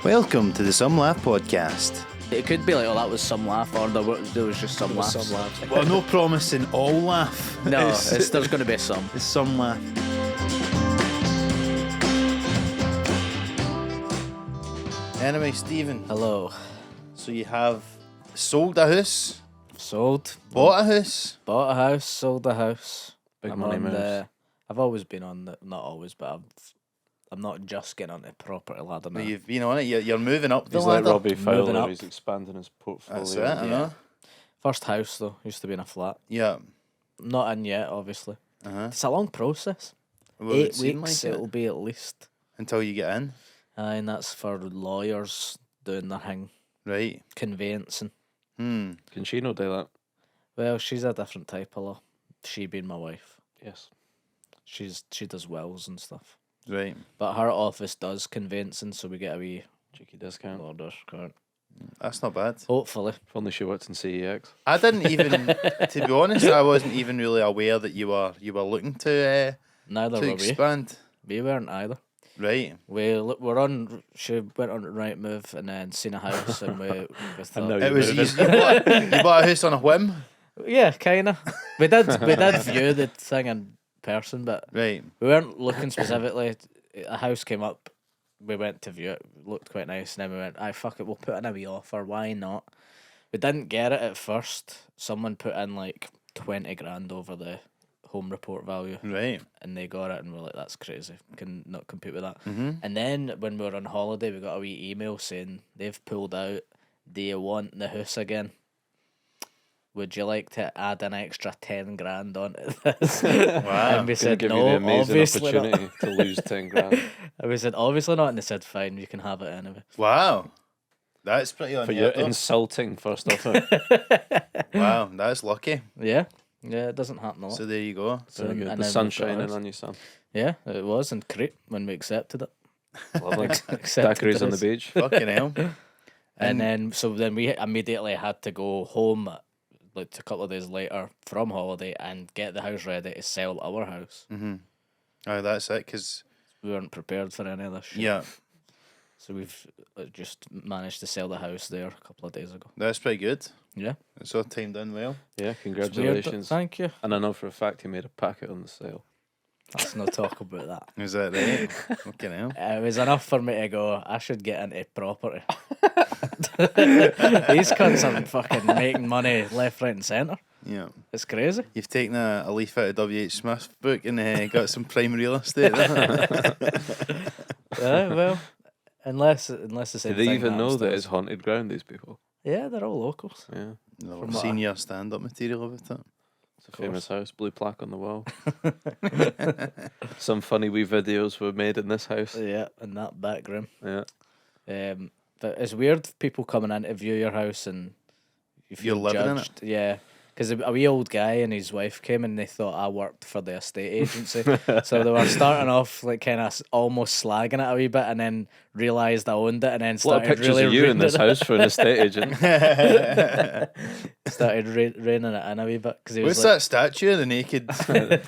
Welcome to the Some Laugh podcast. It could be like, oh, that was some laugh, or there was just some laughs. Some laughs. Well, no promising all laugh. No, there's going to be some. It's some laugh. Anyway, Stephen, Hello. so you have sold a house, Sold. bought a house. Bought a house, sold a house. Big I'm money on moves. I've always been on the, not always, but I'm not just getting on the property ladder now. You've been on it. You're moving up the He's like ladder. Robbie Moving Fowler, up. he's expanding his portfolio. That's it. I know. First house, though, used to be in a flat. Yeah. Not in yet, obviously. Uh-huh. It's a long process. Well, it 8 seemed weeks, like it. it'll be at least. Until you get in, And that's for lawyers doing their thing, right? conveyancing. Can she not do that? Well, she's a different type of law. She being my wife. Yes. She does wills and stuff. Right. But her office does conveyancing, so we get a wee Cheeky discount. order card. That's not bad. Hopefully. If only she worked in CEX. I didn't even, to be honest, I wasn't even really aware that you were looking to Neither were we. expand. We weren't either. Right. We're on. She went on Right Move and then seen a house and we thought, know It you was moving. you bought a house on a whim. yeah, kinda. We did view the thing in person, but Right. we weren't looking specifically. A house came up. We went to view it. Looked quite nice, and then we went, "Aye, fuck it, we'll put in a wee offer. Why not?" We didn't get it at first. Someone put in like 20 grand over the home report value, Right. and they got it, and we're like, "That's crazy. Can not compete with that." Mm-hmm. And then when we were on holiday, we got a wee email saying they've pulled out. Do you want the house again? Would you like to add an extra 10 grand onto this? Wow. And we Gonna said give no, you the amazing obviously not. opportunity to lose 10 grand. And we said obviously not, and they said fine, you can have it anyway. Wow. That's pretty For your unheard of. insulting first offer. Wow, that's lucky. Yeah, it doesn't happen a lot. So there you go. So, Very good. and The then sun's we've got shining ours. on you, son. Yeah, it was, and great when we accepted it. Lovely. Accepted Daiquiris on the this. beach. Fucking hell. And then we immediately had to go home, like a couple of days later from holiday, and get the house ready to sell our house. Mm-hmm. Oh, that's it. Because We weren't prepared for any of this shit. yeah, So we've just managed to sell the house there a couple of days ago. that's pretty good. Yeah. It's all timed in well. Yeah, It's weird, but congratulations. thank you. And I know for a fact he made a packet on the sale. Let's not talk about that. Is that right? Fucking hell. It was enough for me to go, I should get into property. These cunts are fucking making money left, right, and centre. Yeah. It's crazy. You've taken a leaf out of W.H. Smith's book and got some prime real estate there. Yeah, well, unless the Do same they thing even know happens to that us. it's haunted ground, these people? Yeah, they're all locals. Yeah. No, From I've what seen your stand-up material about it. It's a famous house, blue plaque on the wall. Some funny wee videos were made in this house. Yeah, in that back room. Yeah. But it's weird people coming in to view your house and you feel You're living in it. judged. Yeah. Because a wee old guy and his wife came and they thought I worked for the estate agency. So they were starting off like kind of almost slagging it a wee bit and then realised I owned it and then A lot of started pictures really of you in reining this it house for an estate agent. started reining it in a wee bit. Cause he was What's like, that statue of the naked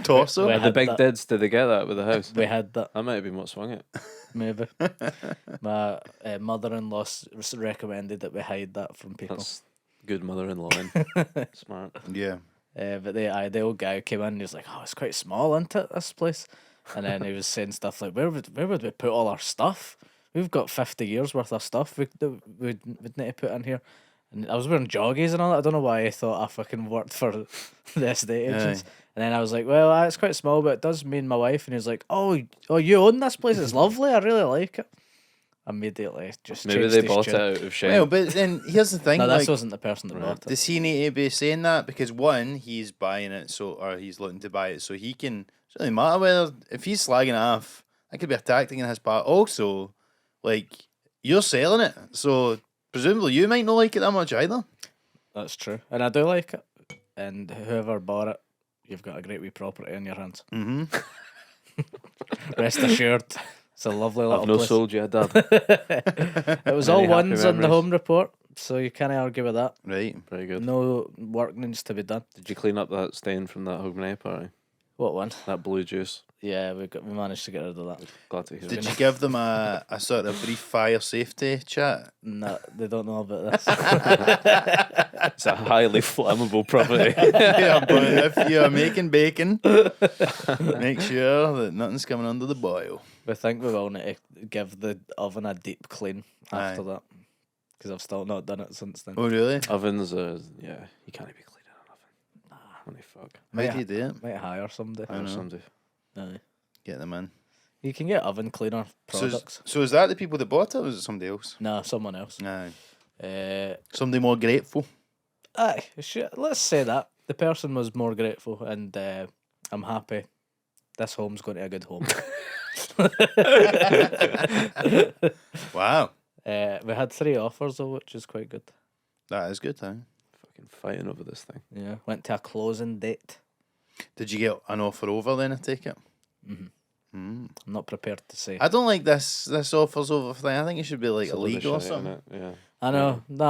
torso? Well, The had big that. dids, did they get that with the house? We had that, That might have been what swung it. maybe. My mother-in-law recommended that we hide that from people. That's good mother-in-law. Smart. Yeah. But the old guy came in and he was like, "Oh, it's quite small, isn't it, this place?" And then he was saying stuff like, where would we put all our stuff? We've got 50 years worth of stuff we'd need to put in here." And I was wearing joggies and all that. I don't know why I thought I fucking worked for the estate agents. And then I was like, "Well, it's quite small, but it does mean my wife." And he was like, "Oh, you own this place? It's lovely. I really like it." Immediately, just Maybe changed they his bought tune. it out of shame. Well, but then here's the thing. No, this like, wasn't the person that Right. bought it. does he need to be saying that? Because one, he's buying it, or he's looking to buy it, so he can. It doesn't really matter whether if he's slagging it off. That could be a tactic in his part. Also, like you're selling it, so presumably you might not like it that much either. That's true, and I do like it. And whoever bought it, you've got a great wee property in your hands. Mm-hmm. Rest assured, it's a lovely little I've no place. sold you, Dad. It was Many all happy ones on the memories. home report, so you can't argue with that. Right. Very good. No work needs to be done. Did you clean up that stain from that Hogmanay party? What one? That blue juice? Yeah, we managed to get rid of that. Glad to hear Did it. you give them a sort of brief fire safety chat? No, they don't know about this. It's a highly flammable property. Yeah, but if you're making bacon, make sure that nothing's coming under the boil. We think we will need to give the oven a deep clean after Aye. that, because I've still not done it since then. Oh, really? Ovens, yeah, you can't be cleaning an oven. Holy fuck. How do you do it? Might hire somebody. I know. Somebody. Aye. Get them in. You can get oven cleaner products. So is that the people that bought it, or was it somebody else? No, someone else. Aye. Somebody more grateful. Aye, let's say that. The person was more grateful, and I'm happy. This home's going to a good home. Wow. We had 3 offers, though, which is quite good. That is good, huh? Fucking fighting over this thing. Yeah, went to a closing date. Did you get an offer over then, I take it? Mhm. Mm. I'm not prepared to say. I don't like this offers over thing. I think it should be like It's a load of illegal or shite, something. innit? Yeah. I know. No,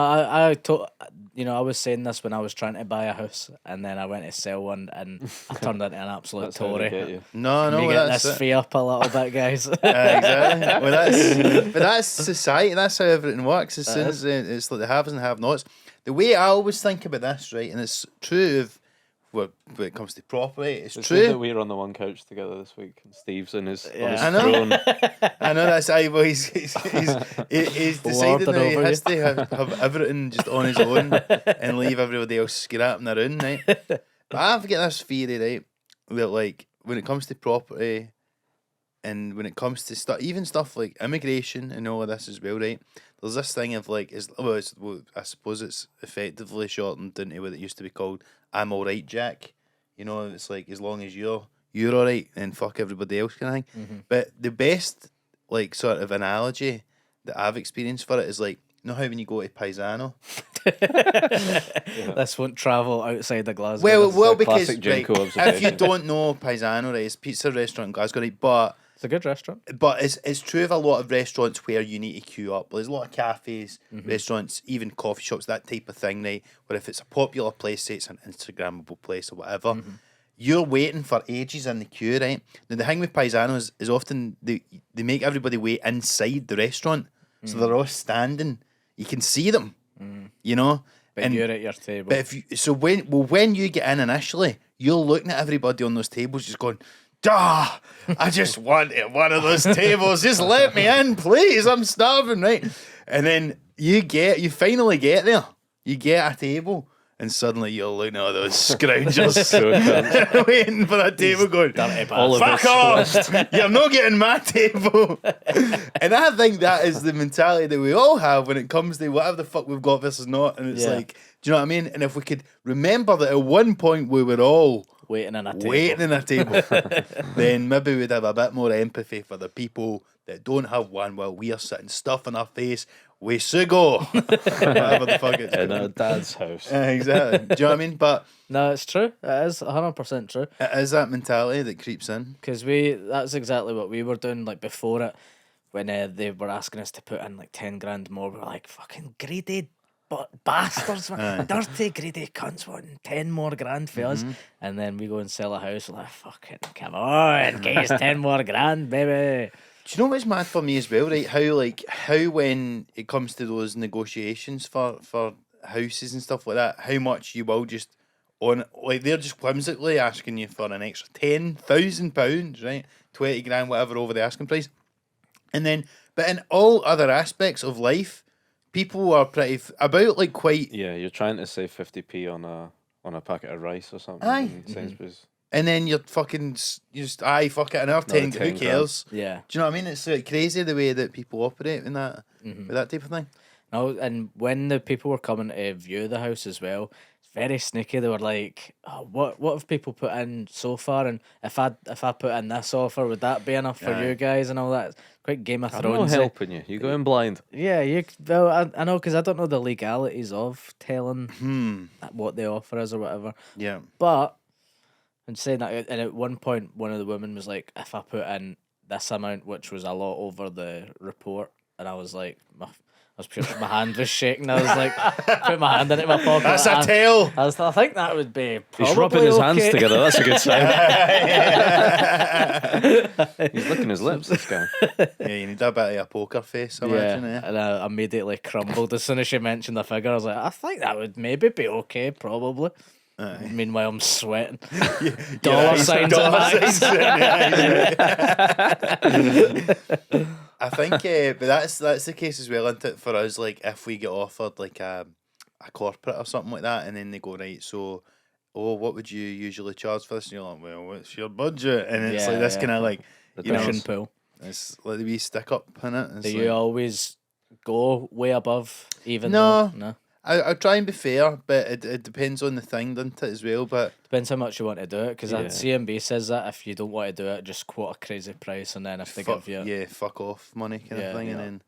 I was saying this when I was trying to buy a house, and then I went to sell one, and I turned into an absolute That's how they get Tory. you. No, Can no, we get that's this it. fee up a little bit, guys? Exactly. Well, that's society. That's how everything works. As That soon as it's like the haves and have-nots. The way I always think about this, right, and it's true of when it comes to property. It's It's good that true. we're on the one couch together this week, and Steve's on his I know. throne. I know that's how he's decided Lording now he over has to have everything just on his own and leave everybody else scrapping around, right? But I forget this theory, right? That like when it comes to property and when it comes to stuff, even stuff like immigration and all of this as well, right? There's this thing of like, I suppose it's effectively shortened into what it used to be called "I'm all right, Jack." You know, it's like as long as you're all right, then fuck everybody else kind of thing. Mhm. But the best like sort of analogy that I've experienced for it is like, you know how when you go to Paesano. This won't travel outside of Glasgow. Well, a because classic right, Jenko if you observation. don't know Paesano, right, it's a pizza restaurant in Glasgow, right, but it's a good restaurant. it's true of a lot of restaurants where you need to queue up. There's a lot of cafes, restaurants, even coffee shops, that type of thing, right? Where if it's a popular place, say it's an Instagrammable place or whatever, you're waiting for ages in the queue, right? Now the thing with Paesano is often they make everybody wait inside the restaurant, so they're all standing. You can see them, you know. But you're at your table. But when you get in initially, you're looking at everybody on those tables, just going, "Duh! I just wanted one of those tables. Just let me in, please. I'm starving, right?" And then you finally get there. You get a table, and suddenly you're looking at all those scroungers So cunts. waiting for that table, going, All of "Fuck us off! You're not getting my table." And I think that is the mentality that we all have when it comes to whatever the fuck we've got versus not. And it's Yeah. like, do you know what I mean? And if we could remember that at one point we were all waiting in a table. waiting in a table, then maybe we'd have a bit more empathy for the people that don't have one while we are sitting stuffing our face with sugo. Whatever the fuck it's In called. a dad's house. Exactly. Do you know what I mean? But No, it's true. It is 100% true. it is that mentality that creeps in. Because that's exactly what we were doing like before it, when they were asking us to put in like 10 grand more. We were like, fucking greedy bastards, man. Dirty greedy cunts wanting 10 more grand for us. And then we go and sell a house, we're like, fucking come on, get us 10 more grand, baby. Do you know what's mad for me as well, right? How when it comes to those negotiations for houses and stuff like that, how much you will just they're just whimsically asking you for an extra £10,000, right? 20 grand, whatever over the asking price. And then, but in all other aspects of life, people are pretty about like quite. Yeah, you're trying to save 50p on a packet of rice or something. Aye. in Sainsbury's. And then you're fucking you just fuck it, another 10. Who 10 cares? Yeah. Do you know what I mean? It's like crazy the way that people operate in that with that type of thing. No, and when the people were coming to view the house as well, it's very sneaky. They were like, oh, what have people put in so far? And if I put in this offer, would that be enough for Aye. you guys and all that? It's quite Game of I'm not Thrones. helping you. You go in blind. Yeah, well, I know, because I don't know the legalities of telling what the offer is or whatever. Yeah. But and saying that, and at one point, one of the women was like, if I put in this amount, which was a lot over the report, and I was like, was pure. My hand was shaking. I was like, put my hand into my pocket. That's like, a tail. I think that would be probably He's rubbing his hands okay. together. That's a good sign. He's licking his lips, this guy. Yeah, you need a bit of a poker face, I Yeah, imagine. and I immediately crumbled as soon as she mentioned the figure. I was like, I think that would maybe be okay, probably. Meanwhile, I'm sweating. Dollar signs in my eyes. I think, but that's the case as well, isn't it? For us, like if we get offered like a corporate or something like that, and then they go, right, so, what would you usually charge for this? And you're like, well, what's your budget? And it's like this kind of like The you know, Push and pull. it's like the wee stick up in it. It's Do like, you always go way above? Even No. though? No. I try and be fair, but it depends on the thing, doesn't it, as well? But Depends how much you want to do it, because Yeah. CMB says that if you don't want to do it, just quote a crazy price, and then if they fuck, give you, yeah, fuck off money kind Yeah, of thing, yeah. and then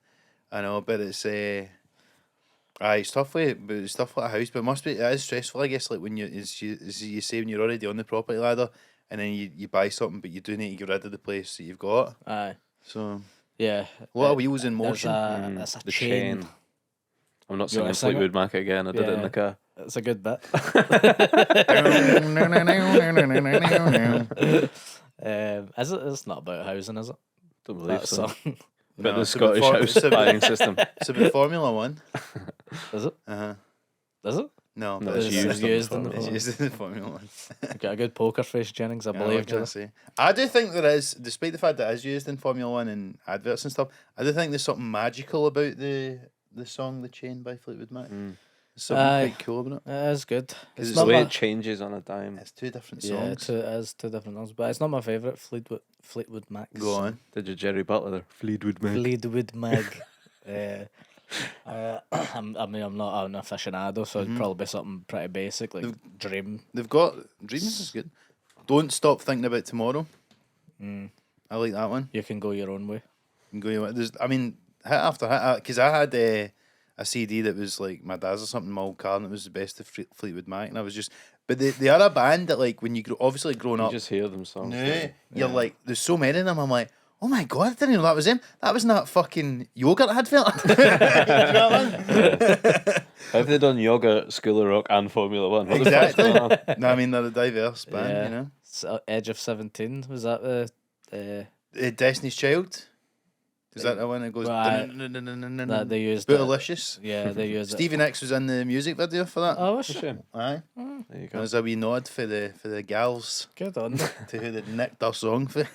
I know, but it's it's tough with but it's tough like a house, but it is stressful, I guess. Like when as you say, when you're already on the property ladder, and then you buy something, but you do need to get rid of the place that you've got. aye, So yeah, a lot of wheels in there's motion. that's a The chain. chain. I'm not You wanna singing sing Fleetwood Mac again. I did it in Yeah. the car. It's a good bit. Is it? It's not about housing, is it? Don't believe That so. song. But No, the it's about Scottish for- house it's about- buying system. It's about Formula One. Is it? Uh-huh. Is it? No, No, but it's used in used in the Formula It's One. used in the Formula One. Got a good poker face, Jennings. I Yeah, believe what can I you. say? I do think there is, despite the fact that it is used in Formula One and adverts and stuff, I do think there's something magical about the song "The Chain" by Fleetwood Mac. There's something Aye. quite cool about it. It is good. It's The not way my- it changes on a dime. It's two different Yeah, songs. it is two different songs, but it's not my favourite Fleetwood Mac. Go on. Did you Jerry Butler there? Fleetwood Mac. Fleetwood Mac. I'm not an aficionado, so it'd probably be something pretty basic like Dream. They've got Dreams is good. Don't stop thinking about tomorrow. I like that one. You can go your own way. You can go. There's, I mean, hit after hit, because I had a CD that was like my dad's or something in my old car, and it was the best of Fleetwood Mac, and I was just. But they are a band that like when you obviously growing You up, just hear them songs. you're like, there's so many of them. I'm like, oh my god, I didn't know that was him. That was not fucking yogurt advert. Do you know what I mean? How have they done yoga, School of Rock, and Formula One? What the fuck's Exactly. going on? No, I mean they're a diverse band, Yeah. you know. Edge of 17, was that the Destiny's Child. Is that the one that goes? Right. that they used? Bootylicious. Yeah, they used it. Stevie Nicks was in the music video for that. Oh, It's a shame. Aye. There you go. There's a wee nod for the gals good on. It's to who they nicked their song for.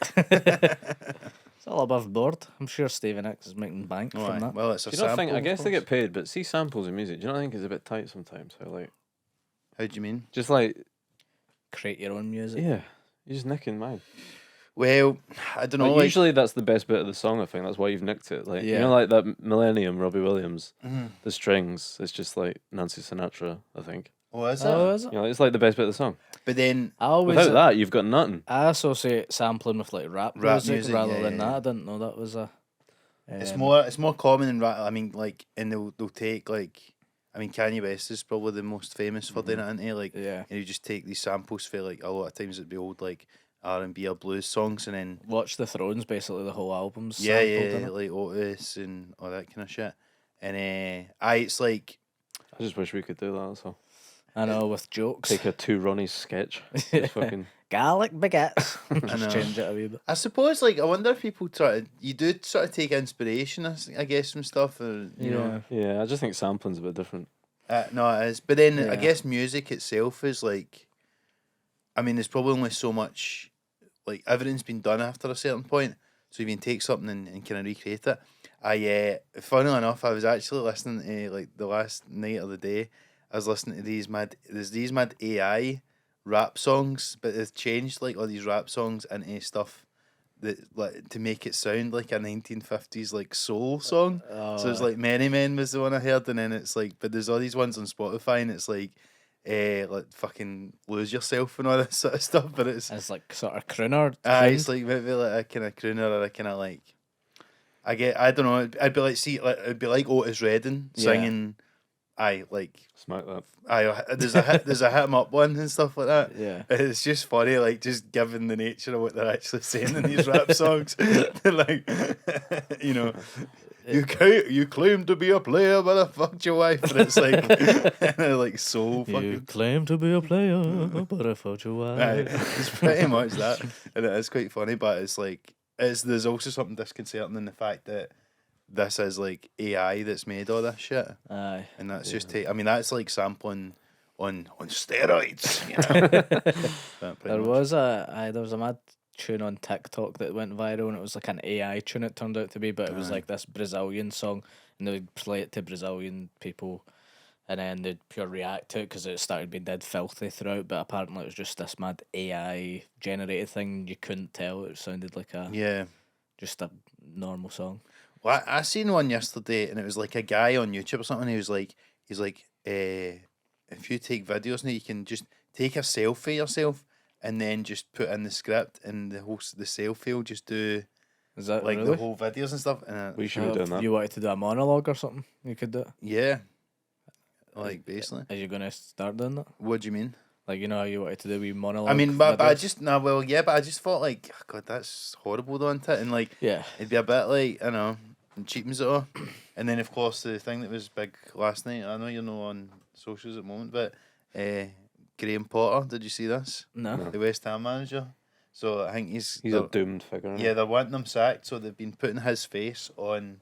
all above board. I'm sure Stevie Nicks is making bank Aye. from that. Well, it's a Do you not sample. think? I of guess they course. get paid, but see samples in music. Do you not think it's a bit tight sometimes? How like, How do you mean? just like, Create your own music. yeah, you're just nicking mine. Well, I don't know. Like, Like, usually that's the best bit of the song. I think that's why you've nicked it. Like you Yeah. know, like that Millennium, Robbie Williams. Mhm. The strings, it's just like Nancy Sinatra. I think. oh, is it? Oh, is it? You know, it's like the best bit of the song. But then, I always Without that, you've got nothing. I associate sampling with like rap music rather yeah, than yeah. that. I didn't know that was a. it's more common in rap. I mean, like, and they'll take like, I mean, Kanye West is probably the most famous for doing it, isn't he? Like, Yeah. and you just take these samples for like a lot of times it'd be old like R&B or blues songs, and then Watch the Thrones, basically the whole album's yeah, sampled, innit? like Otis and all that kind of shit. And it's like I just wish we could do that. That's all. I know, with jokes. Take a two Ronnies sketch. Just fucking. Garlic baguettes. know. Just change it a wee bit. I suppose like I wonder if people you do sort of take inspiration, I guess, from stuff, or you know. Yeah, I just think sampling's a bit different. No, it is. But then I Yeah. guess music itself is like, I mean, there's probably only so much, like everything's been done after a certain point. So you can take something and kind of recreate it. Funnily enough, I was actually listening to like the last night of the day. I was listening to these mad AI rap songs, but they've changed like all these rap songs into stuff that like to make it sound like a 1950s like soul song. So it's like Many Men was the one I heard, and then it's like, but there's all these ones on Spotify, and it's like fucking Lose Yourself and all this sort of stuff. But it's like sort of crooner. it's like maybe like a kind of crooner or a kind of like I don't know. I'd be like it'd be like Otis Redding singing. Like Smack that. there's a hit 'em up one and stuff like that. Yeah. It's just funny, like just given the nature of what they're actually saying in these rap songs. They're like, you know, You claim to be a player, but I fucked your wife, and it's like, and they're like so fucking. You claim to be a player, but I thought you were. Right, it's pretty much that, and it is quite funny. But it's like, there's also something disconcerting in the fact that this is like AI that's made all this shit, Aye. and that's just that's like sampling on steroids. You know? There was a mad tune on TikTok that went viral, and it was like an AI tune. It turned out to be, but it was like this Brazilian song, and they would play it to Brazilian people, and then they'd pure react to it because it started being dead filthy throughout. But apparently, it was just this mad AI generated thing. You couldn't tell. It sounded like just a normal song. Well, I seen one yesterday, and it was like a guy on YouTube or something. He's like, if you take videos now, you can just take a selfie yourself and then just put in the script, and the selfie will just do Is that like really? the whole videos and stuff. And We should be doing If that. you wanted to do a monologue or something, you could do it. yeah, like basically. Are you gonna start doing that? What do you mean? Like, you know how you wanted to do a wee monologue? I mean, but I videos? just but I just thought like, oh, God, that's horrible, though, isn't it? And like, Yeah. it'd be a bit like, I don't know, and cheapens it all. And then of course the thing that was big last night. I know you're not on socials at the moment, but Graham Potter. Did you see this? No. The West Ham manager. So I think He's they're- a doomed figure. Yeah, they're wanting him sacked. So they've been putting his face on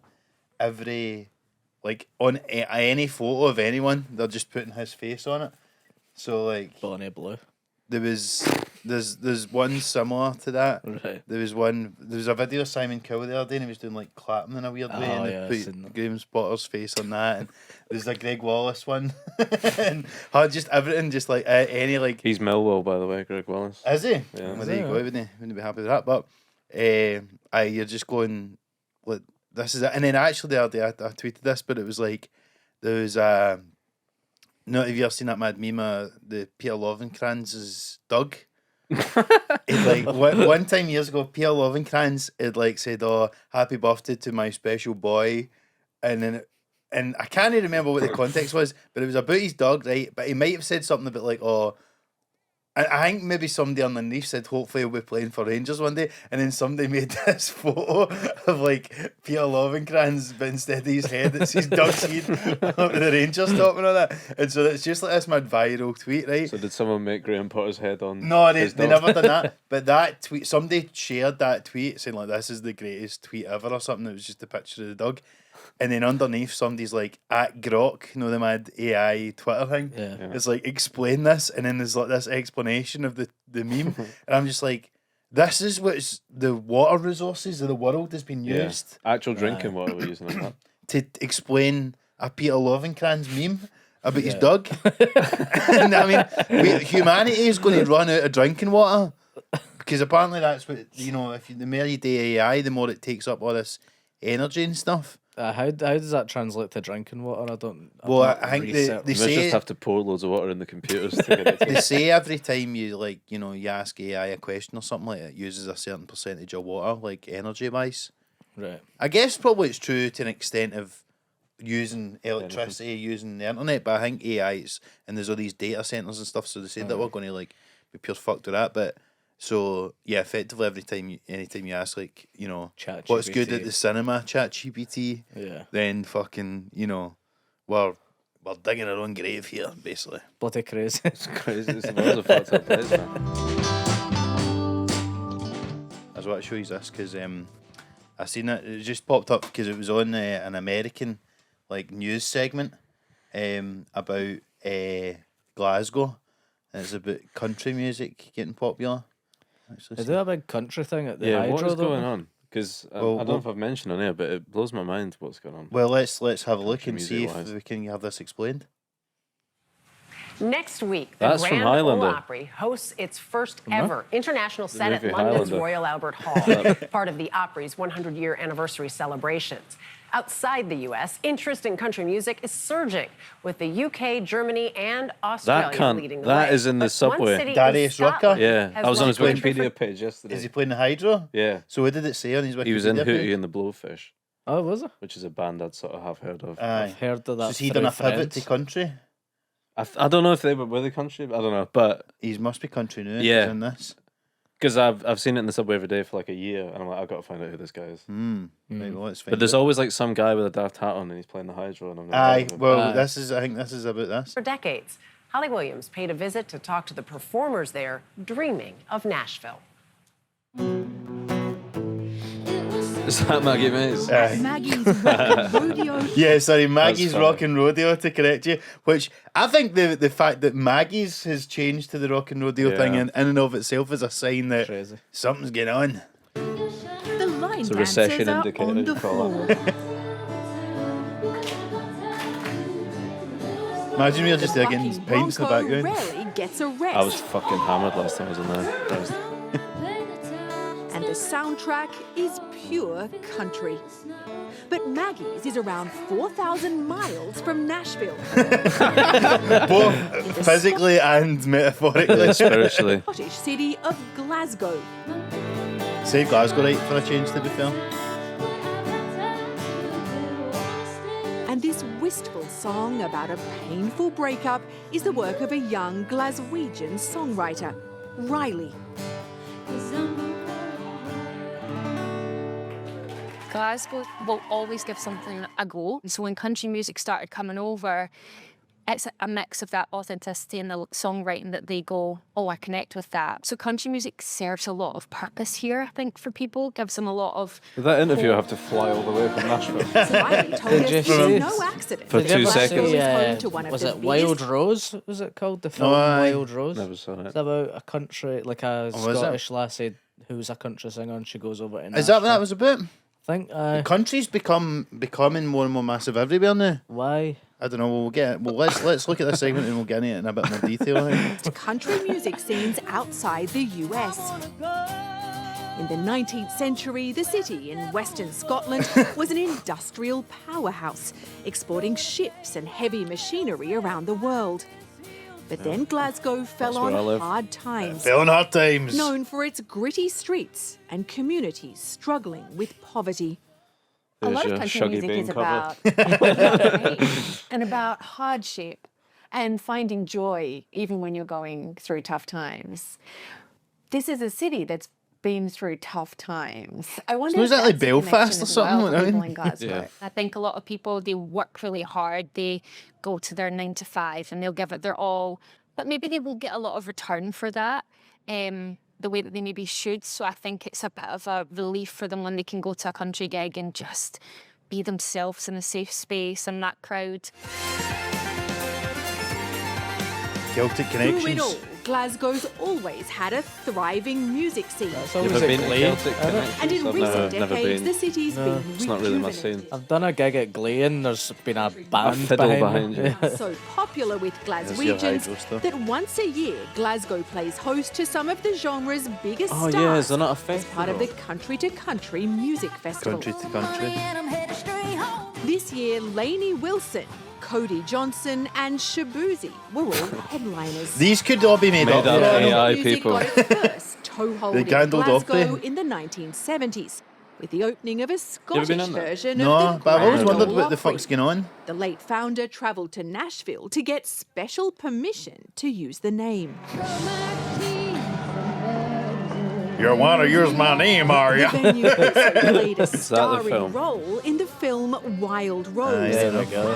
every, like on any photo of anyone. They're just putting his face on it. So like Bonnie Blue. there's one similar to that. Right. There was a video of Simon Cowell the other day, and he was doing like clapping in a weird way, Oh, and yeah, I've they seen put that. Graham Potter's face on that, and there's a Greg Wallace one, and just everything, just like any like. He's Millwall, by the way, Greg Wallace. Is he? Yeah. Well, Is there you he? go. Wouldn't be happy with that, but you're just going. Like, this is it, and then actually the other day I tweeted this, but it was like there was no, have you ever seen that mad meme of the Peter Lovenkranz's Doug? It like one time years ago, Peter Lovenkranz had like said, "Oh, happy birthday to my special boy," and then and I can't even remember what the context was, but it was about his dog, right? But he might have said something about like, "Oh." I think maybe somebody underneath said, hopefully he'll be playing for Rangers one day. And then somebody made this photo of like Peter Lovenkranz, but instead of his head, it's his dog's head up with the Rangers top and all that. And so it's just like this mad viral tweet, right? So did someone make Graham Potter's head on? No, they his dog? never done that. But that tweet, somebody shared that tweet saying like, this is the greatest tweet ever or something. It was just a picture of the dog. And then underneath, somebody's like, at Grok, you know, the mad AI Twitter thing. Yeah. It's like, explain this. And then there's like this explanation of the meme. And I'm just like, this is what's the water resources of the world has been Yeah. used Actual drinking water we're using on that. to explain a Peter Lovenkranz meme about his dog. And I mean, humanity is going to run out of drinking water. Because apparently that's what, you know, the more you do AI, the more it takes up all this energy and stuff. How does that translate to drinking water? I've Well, not I think they researched. You might say just have to pour loads of water in the computers to get it to they say every time you like, you know, you ask AI a question or something like it uses a certain percentage of water, like energy wise. Right. I guess probably it's true to an extent of using electricity, using the internet, but I think AI's and there's all these data centers and stuff, so they said that we're going to like be pure fucked with that, but so yeah, effectively anytime you ask like, you know, what's good at the cinema, ChatGPT, Yeah. then fucking, you know, we're digging our own grave here, basically. Bloody crazy. It's crazy. It's a fucked up place, man. I just want to show you this because I seen it. It just popped up because it was on an American like news segment about Glasgow. And it's about country music getting popular. They do a big country thing at the Yeah, Hydro, what is though. going on? Because I don't know if I've mentioned on here, but it blows my mind what's going on. Well, let's have a look Country and see if music-wise. we can have this explained. Next week, the That's from Grand Ole Highlander. Opry hosts its first ever international set at movie London's Highlander. Royal Albert Hall, part of the Opry's 100-year anniversary celebrations. Outside the U.S., interest in country music is surging, with the UK, Germany, and Australia leading the way. that is in the But one subway. city in Darius Rucker? Scotland Yeah, has I was on his launched country Wikipedia page yesterday. Is he playing the Hydro? Yeah, So what did it say on his Wikipedia he was in page? Hootie and the Blowfish, Oh, was it? which is a band I'd sort of have heard of. Aye. I've heard of So that. has he done a through pivot to friends. country? I don't know if they were with the country, but I don't know. But He must be country now. Yeah. He's in this. Because I've seen it in the subway every day for like a year, and I'm like, I've got to find out who this guy is. Maybe let's find But there's it. always like some guy with a daft hat on, and he's playing the hydro, and I'm Aye, like, well, Aye. I think this is about this. For decades, Holly Williams paid a visit to talk to the performers there, dreaming of Nashville. is that Maggie Mays? Maggie's Rock Rodeo. Yeah, sorry, Maggie's funny. Rock and Rodeo to correct you. Which I think the fact that Maggie's has changed to the Rock and Rodeo thing in and of itself is a sign that Crazy. something's going on. The line It's a dancers recession are indicator, on the you call floor. Imagine we were just there getting Bucking pints in the Bronco background. rarely gets a rest. I was fucking hammered last time I was in there. Christ. And the soundtrack is pure country. But Maggie's is around 4,000 miles from Nashville. Both physically and metaphorically. Spiritually. Scottish city of Glasgow. Say Glasgow right for a change, to be fair. And this wistful song about a painful breakup is the work of a young Glaswegian songwriter, Riley. Glasgow will always give something a go. So when country music started coming over, it's a mix of that authenticity and the songwriting that they go, oh, I connect with that. So country music serves a lot of purpose here, I think, for people. Gives them a lot of... Did that interview have to fly all the way from Nashville? Riley told us Did it's you see- no accident. For that 2 Glasgow seconds. is home to one of Was the it Wild biggest- Rose? Was it called? The film aye. Wild Rose? Never saw it. It's about a country, like a was it? Scottish lassie who's a country singer, and she goes over to Is that what that Nashville. was about? I think, The country's becoming more and more massive everywhere now. why? I don't know. Let's look at this segment and we'll get into it in a bit more detail. I think. country music scenes outside the US. In the 19th century, the city in western Scotland was an industrial powerhouse, exporting ships and heavy machinery around the world. But then Glasgow fell That's where I on live. hard times, Feeling hard times. known for its gritty streets and communities struggling with poverty. A There's lot of your country Shuggy music Bean is cover. about and about hardship and finding joy even when you're going through tough times. This is a city that's been through tough times. I wonder So if is that like that's a Belfast connection or as something? well for I people mean- in Glasgow. Yeah. I think a lot of people, they work really hard. They go to their 9 to 5 and they'll give it their all. But maybe they won't get a lot of return for that, the way that they maybe should. So I think it's a bit of a relief for them when they can go to a country gig and just be themselves in a safe space and that crowd. Celtic Through it connections. all, Glasgow's always had a thriving music scene. That's You always ever at been to Glee. Celtic And in Connections? I've recent never decades, been. the city's been It's not really my rejuvenated. scene. I've done a gig at Glee and there's been a band fiddle behind behind you. So popular with your Glaswegians hydro stuff. that once a year, Glasgow plays host to some of the genre's biggest Oh stars yeah, is there not a as festival? part of the Country to Country Music Festival. Country to country. This year, Lainey Wilson, Cody Johnson and Shabuzi were all headliners. These could all be made, Made up. up, yeah. yeah. AI Music people. got its first toehold in Gandalf Glasgow Opry. in the 1970s with the opening of a ever Scottish been in there? version No, of the but I've always Grand wondered Ole what the Opry. fuck's going on. The late founder travelled to Nashville to get special permission to use the name. You want to use my name, are The you? venue also played a that the starring film? role in the film Wild Rose. yeah. There we go.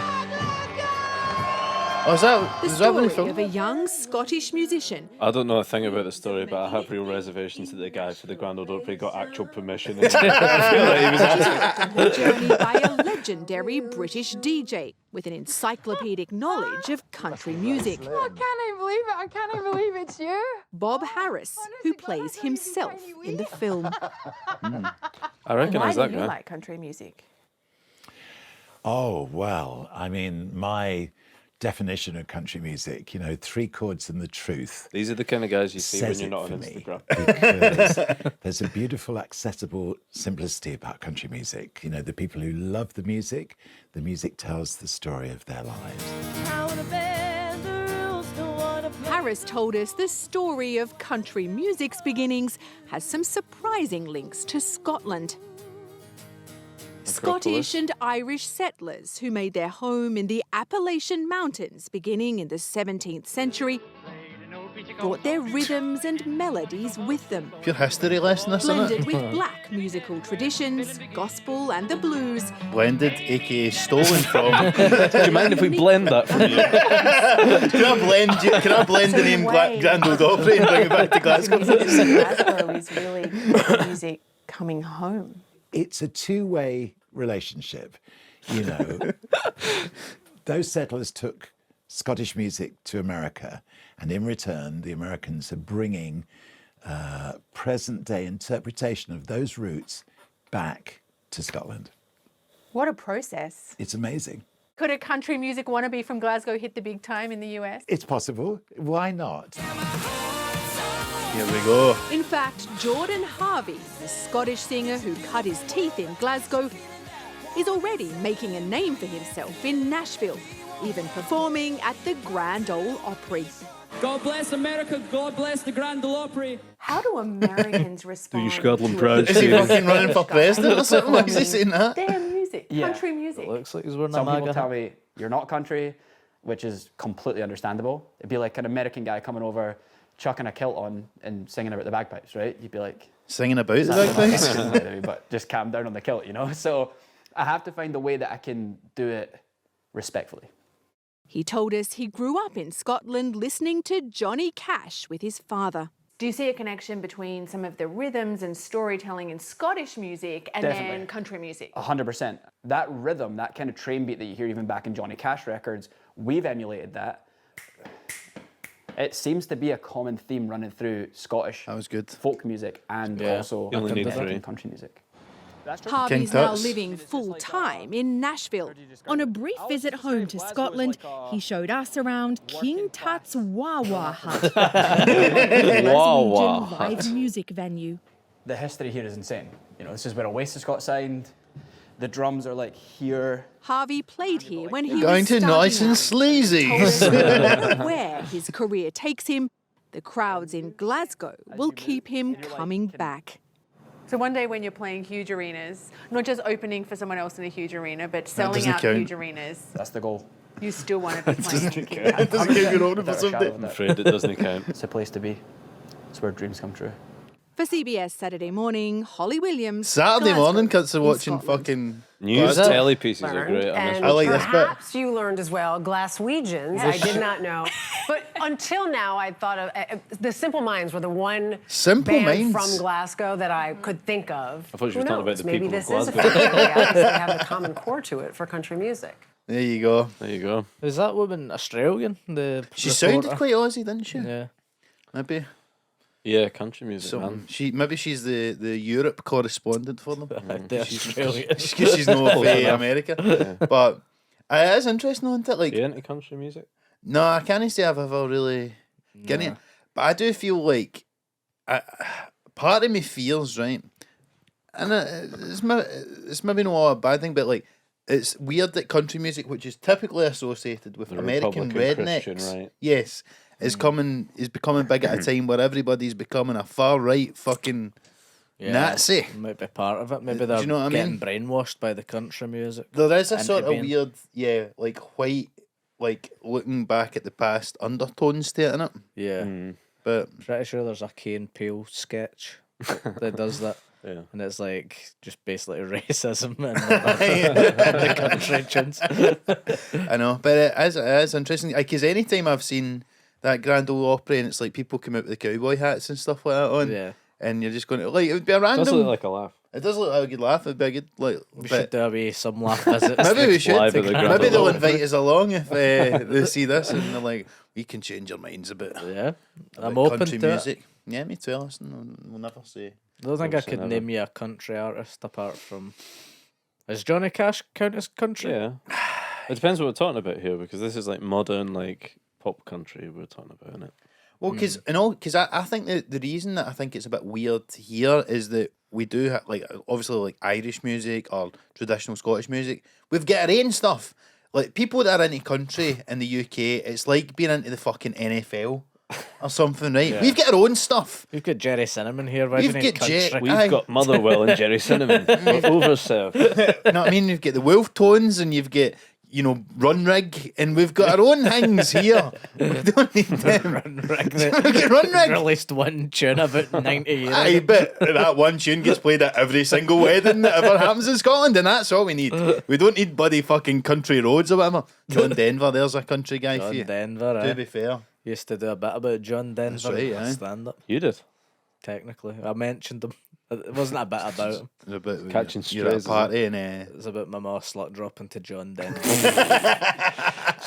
Oh, is The that when story they of a young Scottish musician I don't know a thing about the story, but I have real reservations that the guy for the Grand Ole Opry got actual permission. I feel like he was asking. a journey by a legendary British DJ with an encyclopedic knowledge of country music. I can't even believe it. I can't even believe it's you. Bob Harris, who plays himself in the film. I recognise that you guy. like country music? Oh, well, I mean, my definition of country music, 3 chords and the truth. These are the kind of guys you see when says you're it not for on me, Instagram. because there's a beautiful, accessible simplicity about country music. The people who love the music tells the story of their lives. Harris told us the story of country music's beginnings has some surprising links to Scotland. Scottish and Irish settlers who made their home in the Appalachian Mountains beginning in the 17th century brought their rhythms and melodies with them. Pure history lesson, isn't Blended it? with black musical traditions, gospel and the blues, Blended, aka stolen from. Do you mind if we blend that for you? Can I blend the name Grand Ole Opry and bring it back to Glasgow? Glasgow is really music coming home. It's a two-way relationship. You know, those settlers took Scottish music to America, and in return, the Americans are bringing present-day interpretation of those roots back to Scotland. What a process. It's amazing. Could a country music wannabe from Glasgow hit the big time in the US? It's possible. Why not? Here we go. In fact, Jordan Harvey, the Scottish singer who cut his teeth in Glasgow, is already making a name for himself in Nashville, even performing at the Grand Ole Opry. God bless America, God bless the Grand Ole Opry. How do Americans respond? Do you Scotland proud? Is he fucking running for president or something? Why is he saying that? Their music, Yeah. country music. It looks like he's wearing a Some people MAGA tell hat. me you're not country, which is completely understandable. It'd be like an American guy coming over, chucking a kilt on and singing about the bagpipes, right? You'd be like, Singing about the bagpipes? but just calm down on the kilt, you know? So I have to find a way that I can do it respectfully. He told us he grew up in Scotland listening to Johnny Cash with his father. Do you see a connection between some of the rhythms and storytelling in Scottish music and Definitely. then country music? 100%. That rhythm, that kind of train beat that you hear even back in Johnny Cash records, we've emulated that. It seems to be a common theme running through Scottish That was good. folk music and Yeah. also You only need American three. country music. Harvey's King now Tut's. living full-time in Nashville. On a brief visit home to Scotland, he showed us around King Tut's Wah-Wah Hut, a Wah-Wah Glaswegian live music venue. The history here is insane. You know, this is where Oasis got signed. The drums are like here. Harvey played here when he Going was to starting nice and out. sleazy. Told us no matter where his career takes him, the crowds in Glasgow will keep him coming back. So one day when you're playing huge arenas, not just opening for someone else in a huge arena, but selling doesn't out count. huge arenas, That's the goal. you still want to be playing. It doesn't give you an order for Without a shadow something. of a I'm doubt. afraid it doesn't count. It's a place to be. It's where dreams come true. For CBS Saturday Morning, Holly Williams. Saturday Glasgow, morning, kids are in watching Scotland. fucking News Glasgow. telly pieces are Learned, great. and I like this bit. perhaps you learned as well, Glaswegians. I did not know, but until now, I thought of the Simple Minds were the one Simple band Minds? from Glasgow that I could think of. I thought you Who were talking about knows? the Maybe people of this is a Glasgow. family. Obviously, they have the common core to it for country music. There you go. There you go. Is that woman Australian? The She sounded reporter? quite Aussie, didn't she? Yeah. Maybe. Yeah, country music, So man. maybe she's the Europe correspondent for them. The Australian. Because she's not from America. But it is interesting, isn't it? Like, You into country music? no, I can't say I've ever really getting it. But I do feel like part of me feels, right, and it's maybe not a bad thing, but like it's weird that country music, which is typically associated with The American Republican rednecks, Christian right. yes, is becoming big at a time where everybody's becoming a far right fucking Nazi. Might be part of it. Maybe Do they're you know what I getting mean? brainwashed by the country music. There is a Into sort of being- weird, like white, like looking back at the past undertones to it, innit? Yeah. But Pretty sure there's a Key and Peele sketch that does that. Yeah. And it's like just basically racism and the country tunes. I know, but it is interesting. Because anytime I've seen that Grand Ole Opry and it's like people come out with the cowboy hats and stuff like that on, Yeah. and you're just going to like it would be a It random. does look like a laugh. It does look like a good laugh. It'd be a good like. We but should do away some laugh visits. maybe we should. Live at the Grand Maybe they'll Ole. invite us along if they see this and they're like, we can change our minds a bit. Yeah. I'm about open country to music. it. Yeah, me too. Listen, we'll never say. I don't think I Obviously could never. name you a country artist apart from. Is Johnny Cash count as country? Yeah. It depends what we're talking about here because this is like modern, like pop country we're talking about, isn't it? Well, because I think that the reason that I think it's a bit weird here is that we do have, like, obviously, like, Irish music or traditional Scottish music. We've got our own stuff. Like, people that are into country in the UK, it's like being into the fucking NFL or something, right? Yeah. We've got our own stuff. We've got Jerry Cinnamon here. Why We've do you need got Jer- country? Aye. We've got Motherwell and Jerry Cinnamon. We're overserved. You know what I mean? You've got the Wolf Tones and you've got run rig, and we've got our own things here. We don't need them. Run rig. Run rig. Released one tune about 90 years I ago. bet that one tune gets played at every single wedding that ever happens in Scotland, and that's all we need. We don't need bloody fucking country roads or whatever. John Denver, there's a country guy for John you. Denver, To be fair. Used to do a bit about John Denver. That's right, aye. Stand up. You did. Technically, I mentioned him. It wasn't a bit about him. It's a bit Catching you're at a strays, party and It was about my ma slut dropping to John Denver.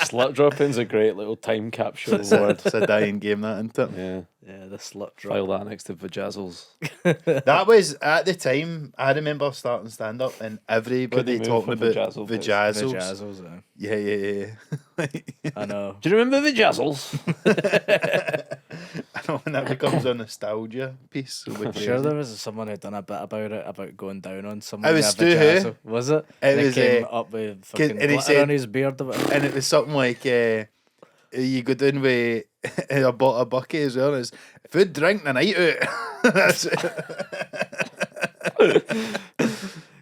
Slut dropping's a great little time capsule word. it's a dying game, that, isn't it? Yeah. Yeah, the slut drop. File that next to vajazzles. That was at the time. I remember starting stand up and everybody move talking for about vajazzle bits. vajazzles. Vajazzles, Yeah. I know. Do you remember vajazzles? I know when that becomes a nostalgia piece. I'm sure there was someone who'd done a bit about it, about going down on someone. It was with a Stu Who. vajazzle. Was it? It They was, came up with fucking and he glitter said- on his beard. Or whatever. And it was something like you go down with a bottle of bucket as well as food, drink, the night out. That's it.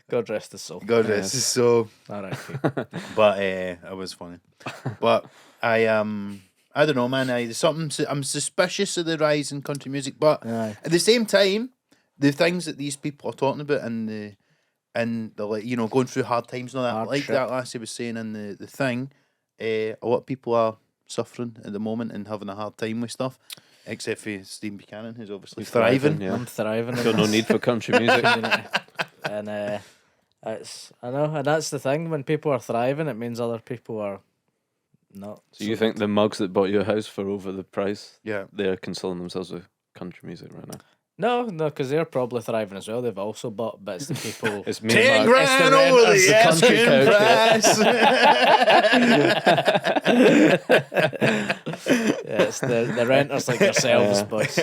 God rest his soul. God rest his soul. R.I.P. But it was funny. But I don't know, man. I'm suspicious of the rise in country music, but Aye. at the same time, the things that these people are talking about and the like, going through hard times and all that, Hard like shit. that lassie was saying in the thing, a lot of people are suffering at the moment and having a hard time with stuff, except for Stephen Buchanan, who's obviously He's thriving. yeah. I'm thriving. Got no need for country music. And I know, and that's the thing. When people are thriving, it means other people are not. So you think the mugs that bought you a house for over the price, Yeah. they're consoling themselves with country music right now? No, because they're probably thriving as well. They've also bought bits that people. It's me 10 and Marc. grand over It's the the country asking price. Yeah, it's the renters like yourselves, boys.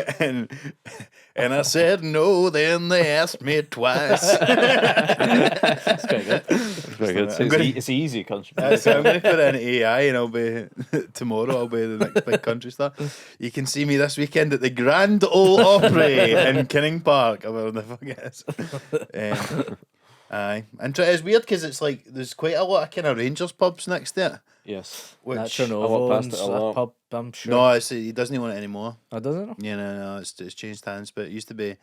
And I said no, then they asked me twice. It's quite good. It's very good. So I'm gonna- it's easy country music. So I'm going to put it in AI and I'll be tomorrow. I'll be the next big country star. You can see me this weekend at the Grand Ole Opry in Kinning Park. I don't know if I guess. Aye, and it's weird because it's like there's quite a lot of kind of Rangers pubs next to it. Yes. Which Natural I walk Novo past and it a lot. pub, I'm sure. no, he doesn't want it anymore. I doesn't. Yeah, no, it's changed hands. But it used to be.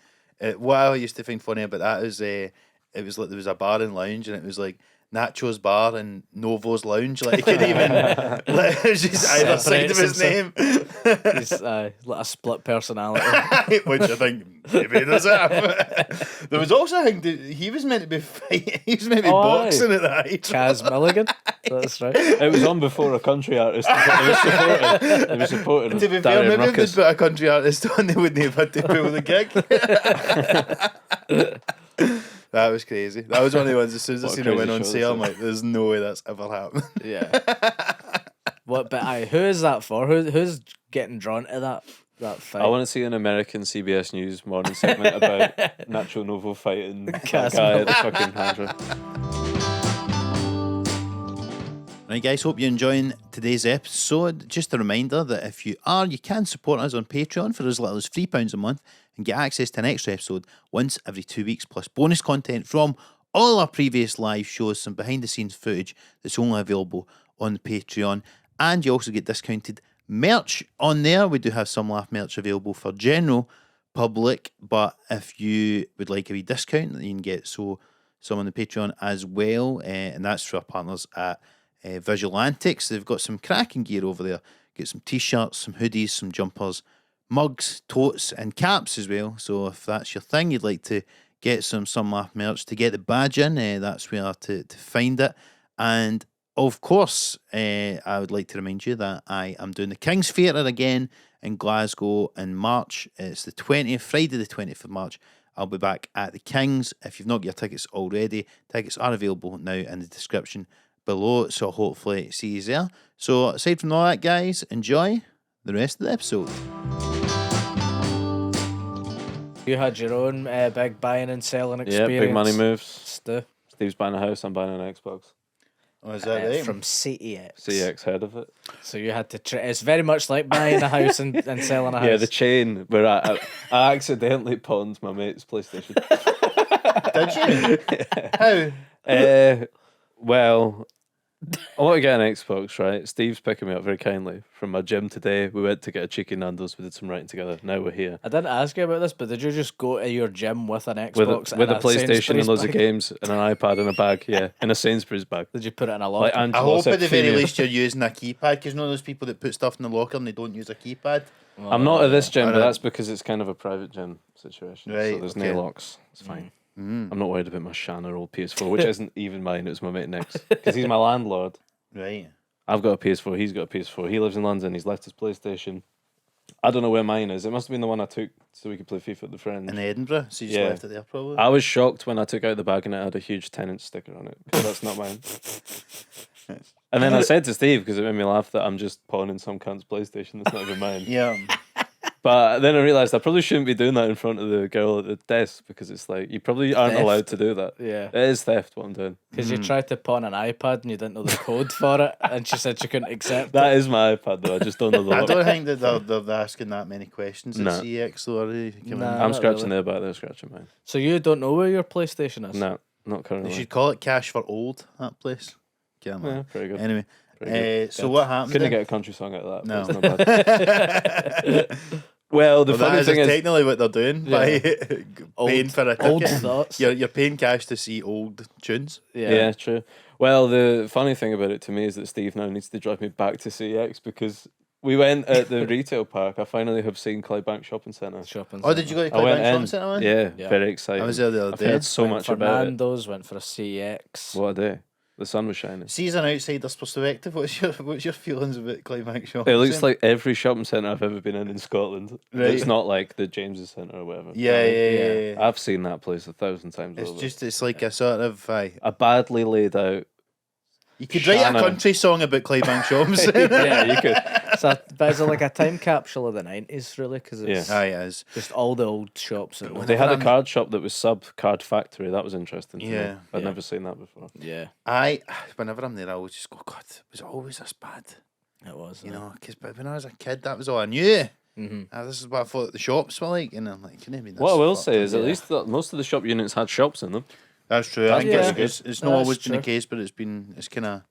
What I used to think funny about that is it was like there was a bar and lounge, and it was like Nacho's bar and Novo's lounge. Like you could even like it's just either side of his name. He's like a split personality. Which I think maybe there's that. There was also a thing that he was meant to be fighting. He was meant to be boxing at the height. Kaz Milligan. That's right. It was on before a country artist. It was supported. To be fair, Darren maybe if Ruckus. they'd put a country artist on, they wouldn't have had to pull the gig. That was crazy. That was one of the ones. As soon as I What a seen it went crazy on show sale, I'm this like, "There's no way that's ever happened." Yeah. What? But who is that for? Who's getting drawn to that fight? I want to see an American CBS News morning segment about Nacho Novo fighting that guy at the fucking Hydra. Right, guys, hope you're enjoying today's episode. Just a reminder that if you are, you can support us on Patreon for as little as £3 a month and get access to an extra episode once every 2 weeks, plus bonus content from all our previous live shows, some behind-the-scenes footage that's only available on the Patreon, and you also get discounted merch on there. We do have some laugh merch available for general public, but if you would like a wee discount, you can get some on the Patreon as well, and that's for our partners at Visual Antics. They've got some cracking gear over there. Get some t-shirts, some hoodies, some jumpers, mugs, totes and caps as well. So if that's your thing, you'd like to get some laugh merch to get the badge in, that's where to find it. And of course, I would like to remind you that I am doing the King's Theatre again in Glasgow in March. It's the 20th, Friday the 20th of March. I'll be back at the King's. If you've not got your tickets already, tickets are available now in the description below, so hopefully see you there. So aside from all that, guys, enjoy the rest of the episode. You had your own big buying and selling Yeah, experience. big money moves. Stu. Steve's buying a house, I'm buying an Xbox. Oh, is that right? From CEX. CEX head of it. So you had to. It's very much like buying a house and selling a house. Yeah, the chain where I accidentally pawned my mate's PlayStation. Did you? How? Well, I want to get an Xbox, right? Steve's picking me up very kindly from my gym today. We went to get a cheeky Nando's. We did some writing together. Now we're here. I didn't ask you about this, but did you just go to your gym with an With Xbox a and PlayStation and Sainsbury's loads bag? of games and an iPad in a bag, yeah. In a Sainsbury's bag. Did you put it in a Like locker? Angelo I hope said, at the very female. least you're using a keypad, because you know those people that put stuff in the locker and they don't use a keypad. I'm not at this gym, but Alright. that's because it's kind of a private gym situation. Right, So there's okay. no locks. It's fine. I'm not worried about my Shanna old PS4, which isn't even mine. It was my mate Nick's. Because he's my landlord. Right. I've got a PS4. He's got a PS4. He lives in London. He's left his PlayStation. I don't know where mine is. It must have been the one I took so we could play FIFA with the friends. In Edinburgh, so you just Yeah. left it there probably. I was shocked when I took out the bag and it had a huge tenant sticker on it, because that's not mine. And then I said to Steve, because it made me laugh, that I'm just pawning some cunt's PlayStation that's not even mine. Yeah. But then I realised I probably shouldn't be doing that in front of the girl at the desk, because it's like, you probably aren't Theft. allowed to do that. Yeah. It is theft what I'm doing. Because you tried to pawn an iPad and you didn't know the code for it, and she said she couldn't accept That is my iPad though, I just don't know the I lock. don't think that they're asking that many questions at No. CEX though, are they? Come Nah. in. I'm not scratching really. their back, they're scratching mine. So you don't know where your PlayStation is? No, not They currently. should call it Cash for Old, that place. Yeah, Yeah, pretty good. Anyway, Pretty good. so what happened? Couldn't then? get a country song out of that. No. But it's not bad. Well, the Well, that funny is thing is, technically what they're doing by paying Old- for a old ticket. thoughts. You're paying cash to see old tunes. yeah, true. Well, the funny thing about it to me is that Steve now needs to drive me back to CEX, because we went at the retail park. I finally have seen Clydebank Shopping Centre. Shopping Oh, did you go to I went Clydebank in. Shopping Centre, man? Yeah, Yeah. very excited. I was there the other I've day. heard so Went much for about Nando's, went for a CEX. it. What a day. The sun was shining. See, as an outsider's perspective, what's your feelings about Clydebank Shopping It looks Centre? like every shopping centre I've ever been in Scotland. Right. It's not like the James's Centre or whatever. Yeah. I've seen that place 1,000 times It's over. just, it's like a sort of, a badly laid out. you could write a Shannon. country song about Clydebank Shopping Centre. Yeah, you could. But is it like a time capsule of the 90s, really? Because it's Aye, it is. just all the old shops. That They had a card shop that was sub Card Factory. That was interesting. To me. Yeah. I'd Yeah. never seen that before. Yeah, Whenever I'm there, I always just go, God, was it always this bad? it was. You know, because when I was a kid, that was all I knew. Mm-hmm. This is what I thought the shops were like, and I'm like, can it be this? What I will fucked say up? is, at least most of the shop units had shops in them. That's true. I That's think pretty it's good. not That's always been the true. case, but it's kind of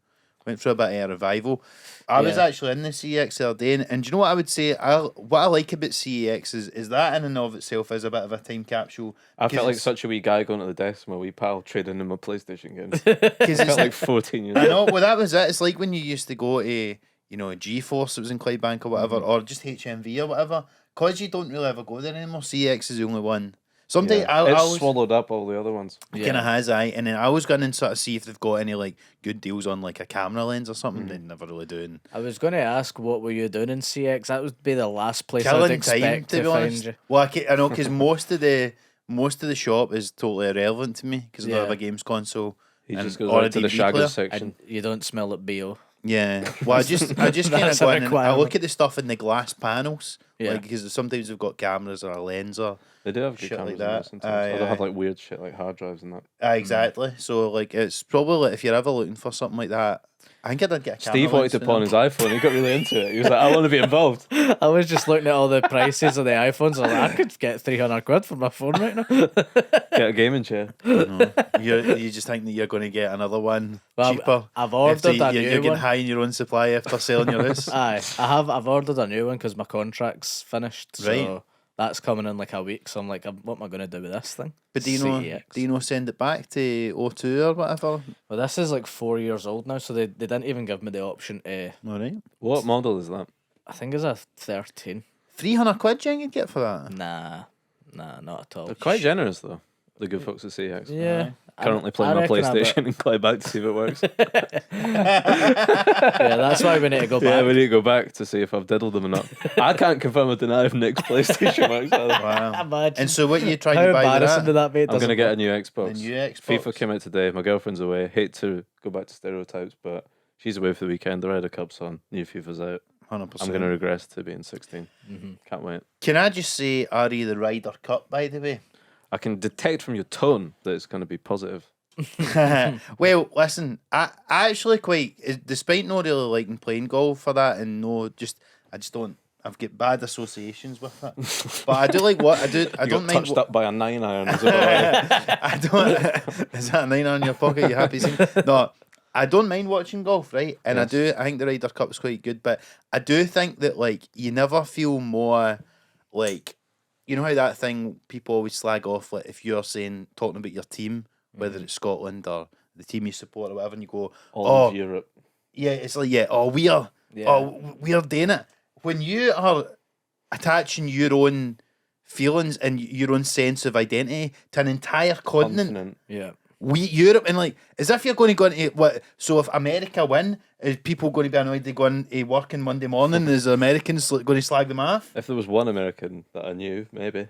went through a bit of a revival. I was Yeah. actually in the CEX the other day, and do you know what I would say? What I like about CEX is that in and of itself is a bit of a time capsule. I felt like it's- such a wee guy going to the desk with my wee pal trading in my PlayStation games. because I it's felt like 14 years I old. know. Well, that was it. It's like when you used to go to G-Force that was in Clydebank or whatever, or just HMV or whatever. Because you don't really ever go there anymore. CEX is the only one. Sometimes Yeah. I It's always swallowed up all the other ones. kind of has and then I always go in and sort of see if they've got any like good deals on like a camera lens or something. They never really do. And I was going to ask, what were you doing in CX? That would be the last place I'd killing expect time, to be find honest. you. Well, I know because most of the shop is totally irrelevant to me because I don't Yeah. have a games console. He and- just goes or a right to the DVD player. shaggers section. And you don't smell it BO. Yeah, well, I just kind of That's go a in and I requirement. look at the stuff in the glass panels, Yeah. like because sometimes they've got cameras or a lens or They do have good shit like cameras in that. there sometimes. Or Aye, they'll have aye. like weird shit like hard drives and that. Exactly. So like it's probably like, if you're ever looking for something like that, I think I did get a camera Steve wanted lens to for pawn them. his iPhone. He got really into it. He was like, I want to be involved. I was just looking at all the prices of the iPhones. I was like, I could get 300 quid for my phone right now. Get a gaming chair. You just think that you're going to get another one Well, cheaper. I've ordered after a you're new getting one. high in your own supply after selling your house. Aye, I've ordered a new one because my contract's finished. So Right. that's coming in like a week. So I'm like, what am I going to do with this thing? But do CEX. you know send it back to O2 or whatever? Well, this is like 4 years old now, so they didn't even give me the option to. All right. What model is that? I think it's a 13. 300 quid you think you'd get for that? Nah, not at all. They're quite generous though. The good folks at CEX. Yeah. Currently I playing my reckon I'll PlayStation and climb back to see if it works. Yeah, that's why we need to go Yeah, back. we need to go back to see if I've diddled them or not. I can't confirm or deny if Nick's PlayStation works either. Wow. Imagine. And so what you trying How to buy with embarrassing did that? that be? It I'm going doesn't to get a work. new Xbox. The new Xbox? FIFA came out today. My girlfriend's away. Hate to go back to stereotypes, but she's away for the weekend. The Ryder Cup's on. New FIFA's out. 100%. I'm going to regress to being 16. Can't wait. Can I just say, Ari, the Ryder Cup, by the way? I can detect from your tone that it's going to be positive. Well, listen, I actually despite not really liking playing golf for that, and I just don't. I've got bad associations with it, but I do like what I do. I You don't got mind. touched up by a 9-iron. Is about it. I don't. Is that a 9 on your pocket? You happy? No, I don't mind watching golf, right? And Yes. I think the Ryder Cup is quite good, but I do think that like you never feel more like, you know how that thing people always slag off, like if you're talking about your team, whether it's Scotland or the team you support or whatever, and you go, All of Europe. yeah, it's like, we are doing it. When you are attaching your own feelings and your own sense of identity to an entire continent. Yeah. Europe, and like, as if you're going to go into what? So if America win, is people going to be annoyed they go into work on Monday morning? Is Americans going to slag them off? If there was one American that I knew, maybe.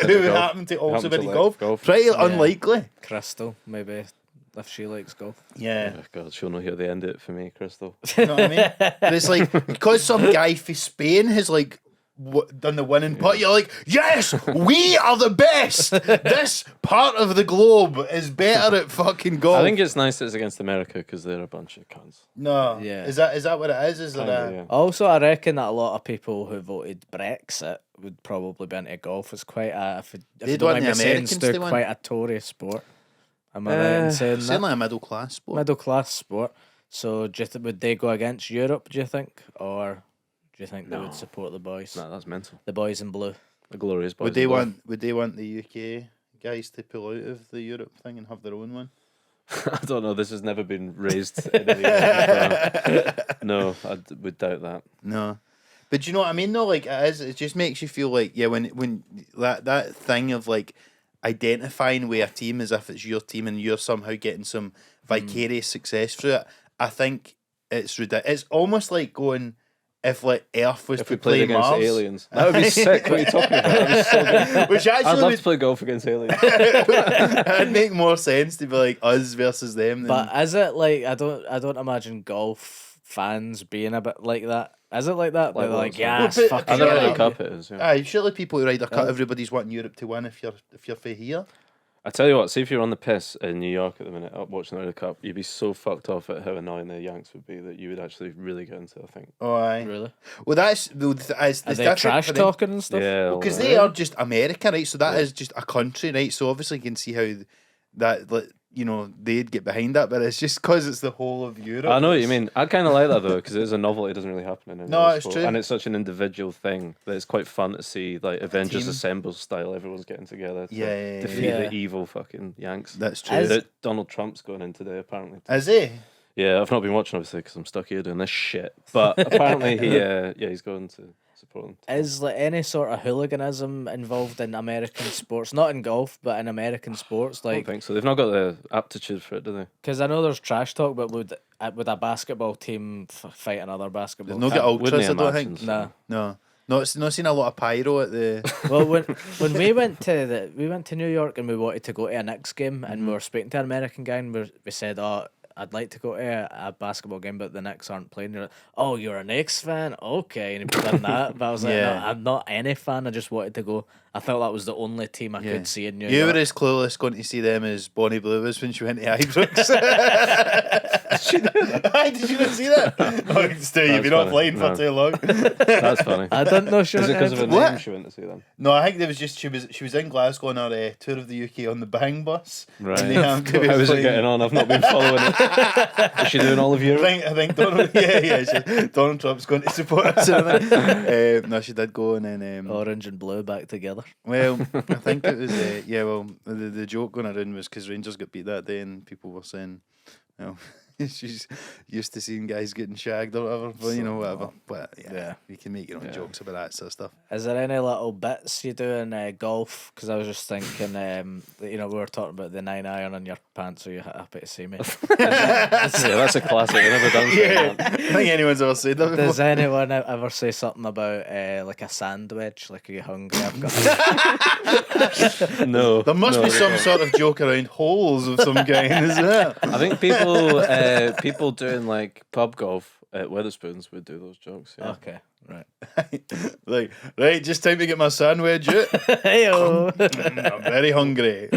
Who happened to also be like golf? Pretty unlikely. Crystal, maybe, if she likes golf. Yeah. Oh, God, she'll know how they end it for me, Crystal. You know what I mean? But it's like, because some guy from Spain has like done the winning putt, you're like, yes, we are the best. This part of the globe is better at fucking golf. I think it's nice that it's against America because they're a bunch of cunts. No. Yeah. Is that what it is? Is it Kinda, a... yeah. Also, I reckon that a lot of people who voted Brexit would probably be into golf. It's quite a, if you They'd don't want mind the me saying, Americans still to win. quite a Tory sport. Am I right in saying that? Certainly a middle class sport. Middle class sport. So do you would they go against Europe, do you think? Or do you think they would support the boys? No, that's mental. The boys in blue. The glorious boys. Would they want the UK guys to pull out of the Europe thing and have their own one? I don't know. This has never been raised in any way. No, would doubt that. No. But do you know what I mean though? Like it just makes you feel like, yeah, when that thing of like identifying with a team as if it's your team and you're somehow getting some vicarious success through it, I think it's ridiculous. It's almost like going, if like Earth was If to we played play against Mars, aliens, that would be sick. What are you talking about? That would be so good. Which actually I'd love would- to play golf against aliens. it'd make more sense to be like us versus them. Than, But is it like I don't imagine golf fans being a bit like that. Is it like that? Like They're like, what? yes, Well, but- fucking I know Yeah. Ryder Cup it is. Yeah. aye, surely people who Ryder Cup, everybody's wanting Europe to win if you're for here. I tell you what, see if you're on the piss in New York at the minute, up watching the Ryder Cup, you'd be so fucked off at how annoying the Yanks would be that you would actually really get into it, I think. Oh, aye. Really? Well, that's it's Are they different trash for them. talking and stuff? Yeah. Because all they that. are just America, right? So that is just a country, right? So obviously you can see how that, like, you know, they'd get behind that, but it's just because it's the whole of Europe. I know what you mean. I kind of like that though, because it's a novelty. It doesn't really happen in any No, other it's sport. true. And it's such an individual thing that it's quite fun to see, like Avengers team. Assemble style. Everyone's getting together to Yeah. defeat Yeah. the evil fucking Yanks. That's true. That Donald Trump's going in today, apparently. Is he? Yeah, I've not been watching obviously because I'm stuck here doing this shit. But apparently he's going to support them. Is like any sort of hooliganism involved in American sports? Not in golf, but in American sports, I don't like think so. They've not got the aptitude for it, do they? because I know there's trash talk, but would a basketball team fight another basketball? There's no team? get ultras, Wouldn't I you don't imagine think. so? Nah. No, it's not seen a lot of pyro at the. Well, when we went to New York and we wanted to go to a Knicks game and we were speaking to an American guy and we said, "Oh, I'd like to go to a basketball game, but the Knicks aren't playing." You're like, "Oh, you're a Knicks fan? Okay." And he done that, but I was like, Yeah. no, "I'm not any fan. I just wanted to go." I felt that was the only team I could see in New You York. were as clueless going to see them as Bonnie Blue was when she went to Ibrox. Did you not see that? Oh, Stu, you've been That's offline funny. for too long. That's funny. I didn't know she Is was it because of a What? name she went to see them? No, I think there was just she was in Glasgow on her tour of the UK on the Bang bus. Right. And they happened to be How is it playing- getting on? I've not been following it. Is she doing all of Europe? I think Donald. Donald Trump's going to support us. No, she did go, and then Orange and blue back together. well, I think it was the joke going around was because Rangers got beat that day, and people were saying, "No, she's used to seeing guys getting shagged or whatever." But you know, whatever. But yeah, you can make your own jokes about that sort of stuff. Is there any little bits you do in golf? Because I was just thinking, you know, we were talking about the 9-iron on your pants. Are you happy to see me? Yeah, that's a classic. I've never done something like that. I don't think anyone's ever said that before. Does anyone ever say something about like a sandwich? Like, are you hungry? I've got. No. There must no, be they some don't. sort of joke around holes of some kind, isn't there? I think people doing like pub golf at Wetherspoons would do those jokes. Yeah. Okay, right. Like, right, just time to get my sandwich out. Heyo. I'm very hungry.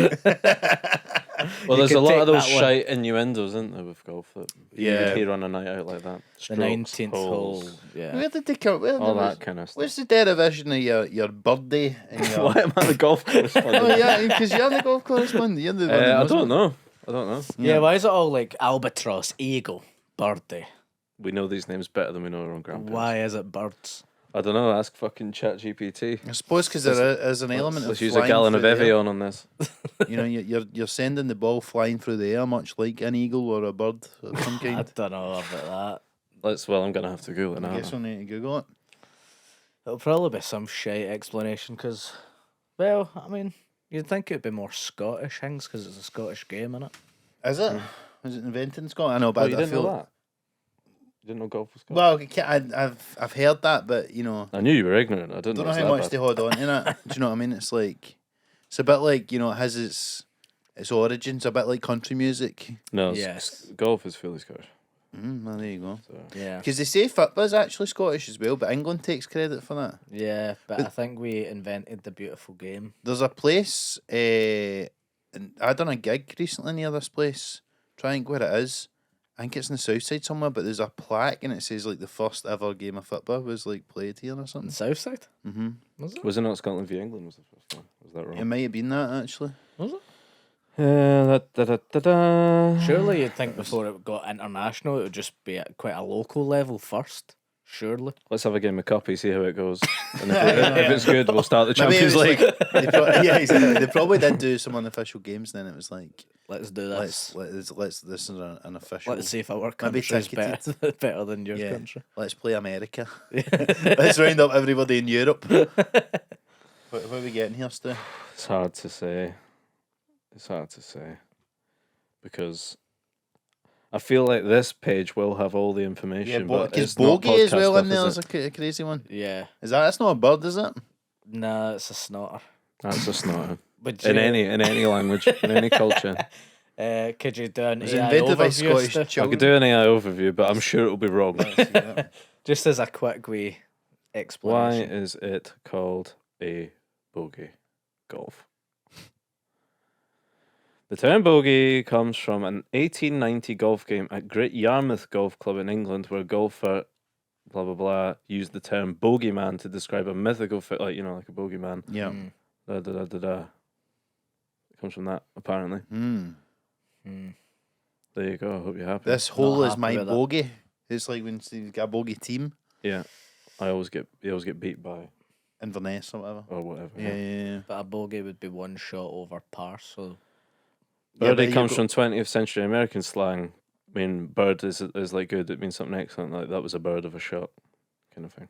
Well, there's could a lot take of those that one. shite innuendos, isn't there, with golf that you Yeah. would hear on a night out like that. The Strokes, 19th hole. holes, Yeah. Where did they come? all that kind of stuff. Where's the derivation of your birdie? And your... Why am I the golf correspondent? Oh yeah, because you're the golf correspondent. You're the one that I knows don't it. know. I don't know. Yeah, why is it all like albatross, eagle, birdie? We know these names better than we know our own grandparents. Why is it birds? I don't know. Ask fucking ChatGPT. I suppose because there is an element Let's of use a flying gallon of through the air. Evian on this. You know, you're sending the ball flying through the air, much like an eagle or a bird of some kind. I don't know about that. Well, I'm gonna have to Google it now. I guess we'll need to Google it. It'll probably be some shite explanation because, well, I mean, you'd think it'd be more Scottish things because it's a Scottish game, innit? Is it? Was it invented in Scotland? I know, but you I didn't feel know that? You didn't know golf was Scottish? Well, I've heard that, but you know, I knew you were ignorant. I didn't don't know know it how was much that they hold on to that. Do you know what I mean? It's like it's a bit like, you know, it has its origins, a bit like country music. bad. No, Yes. golf is fully Scottish. Well, there you go. So. Yeah. Because they say football's actually Scottish as well, but England takes credit for that. Yeah, but I think we invented the beautiful game. There's a place, and I done a gig recently near this place. Try and think where it is. I think it's in the south side somewhere, but there's a plaque and it says like the first ever game of football was like played here or On something. the south side? Mm-hmm. Was it? Was it not Scotland v England? Was the first one? Was that wrong? It might have been that actually. Was it? Da. Surely you'd think before it got international, it would just be at quite a local level first. Surely. Let's have a game of copy, see how it goes. And if it's good, we'll start the Maybe it Champions was League. like- yeah, exactly. They probably did do some unofficial games. Then it was like, Let's do this. let's this is an official. Let's see if our Maybe country's ticketed. better than your Yeah. country. Let's play America. Let's round up everybody in Europe. What are we getting here, Stu? It's hard to say. Because I feel like this page will have all the information, but because it's not bogey as podcast well in stuff, there is is it? a crazy one. Yeah. That's not a bird, is it? Nah, it's a snotter. That's a snotter. But In any language, in any culture. Could you do an It was AI invented by overview, Scottish Stu? I children. could do an AI overview, but I'm sure it'll be wrong. Just as a quick wee Why explanation. is it called a bogey? Golf. The term bogey comes from an 1890 golf game at Great Yarmouth Golf Club in England, where golfer blah blah blah used the term bogeyman to describe a mythical like a bogeyman. Yeah. Da, da, da, da, da. It comes from that, apparently. There you go. I hope you're happy. This hole is happy my with it. bogey. It's like when you got a bogey team, Yeah, you always get beat by Inverness or whatever. or whatever. Yeah. But a bogey would be one shot over par, so Birdie but comes you from 20th century American slang. I mean, bird is like good. It means something excellent. Like that was a bird of a shot, kind of thing.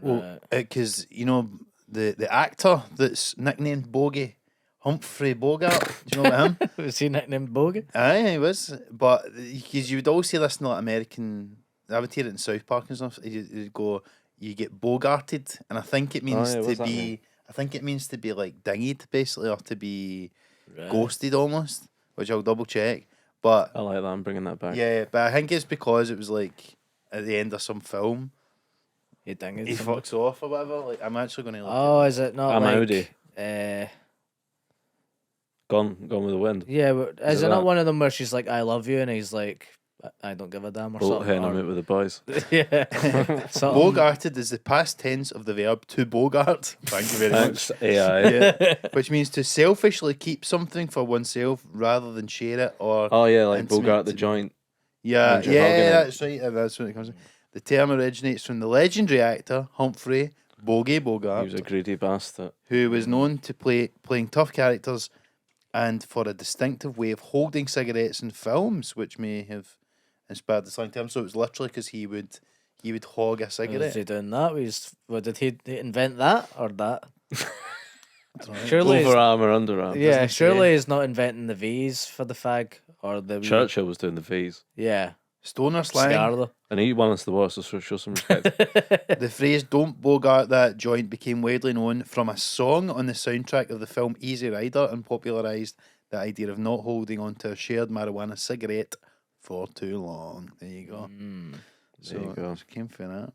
Well, because you know the actor that's nicknamed Bogey, Humphrey Bogart. Do you know about him? was he nicknamed Bogey? Aye, he was. But because you would always see this in like American, I would hear it in South Park and stuff. You'd go, you get bogarted, and I think it means yeah, to what's that be. mean? I think it means to be like dinged, basically, or to be Right. ghosted almost, which I'll double check. But I like that. I'm bringing that back. yeah, but I think it's because it was like at the end of some film, He dinged he someone. fucks off or whatever. Like I'm actually going to look. Oh, is it not I'm like... Audi. Uh, Gone with the wind. yeah, but Is is it it not that? one of them where she's like, I love you, and he's like, I don't give a damn or Boat hen, something? I'm or- out with the boys. Yeah. Something. Bogarted is the past tense of the verb to bogart. Thank you very Thanks, much. AI. Yeah. Which means to selfishly keep something for oneself rather than share it or. Oh yeah, like intimate Bogart the to- joint. Yeah, and you're hugging it. that's right. That's what it comes from. The term originates from the legendary actor Humphrey Bogart, He was a greedy bastard. who was known to playing tough characters and for a distinctive way of holding cigarettes in films, which may have inspired the slang term. So it was literally because he would hog a Was cigarette. he doing that? Did he invent that or that? Surely, he's- Overarm or underarm. yeah, doesn't surely say. he's not inventing the V's for the fag or the wee- Churchill was doing the V's. Yeah, Stoner slang. Scarlet. And he won us the war, so show some respect. The phrase "Don't Bogart that joint" became widely known from a song on the soundtrack of the film Easy Rider and popularised the idea of not holding on to a shared marijuana cigarette for too long. There you go. There you go. It came from that.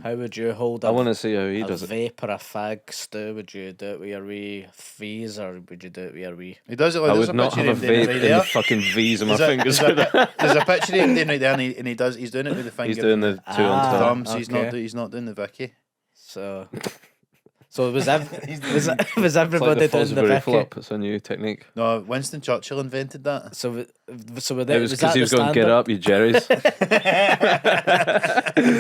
How would you hold I a, want to see how he a does it. vape or a fag, Stu? Would you do it with your wee V's or would you do it with your wee... He does it like I there's would a not picture have a of him doing it vape right in there. the fucking V's on my fingers. There's a picture of him doing it right there, and he's doing it with the finger. He's doing the two on Ah. top. thumb, so okay. he's not doing the Vicky. So So was It's like everybody the doing the Fosbury Vicky? flop. It's a new technique. No, Winston Churchill invented that. So were It they, was was because that he the was going, "Get standard? up, you Jerry's." Is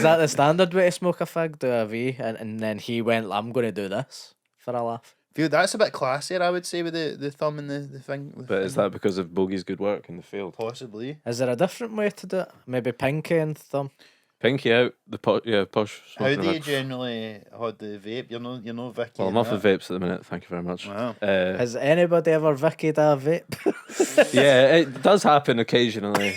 that the standard way to smoke a fig? Do a V, and then he went, "I'm going to do this for a laugh." Feel that's a bit classier, I would say, with the thumb and the thing. But is that because of Bogey's good work in the field? Possibly. Is there a different way to do it? Maybe pinky and thumb. Pinky out, the posh. How smoking do you vag. generally hold the vape? You're no Vicky. Well, I'm off of vapes at the minute. Thank you very much. Wow. Has anybody ever Vicky'd a vape? Yeah, it does happen occasionally,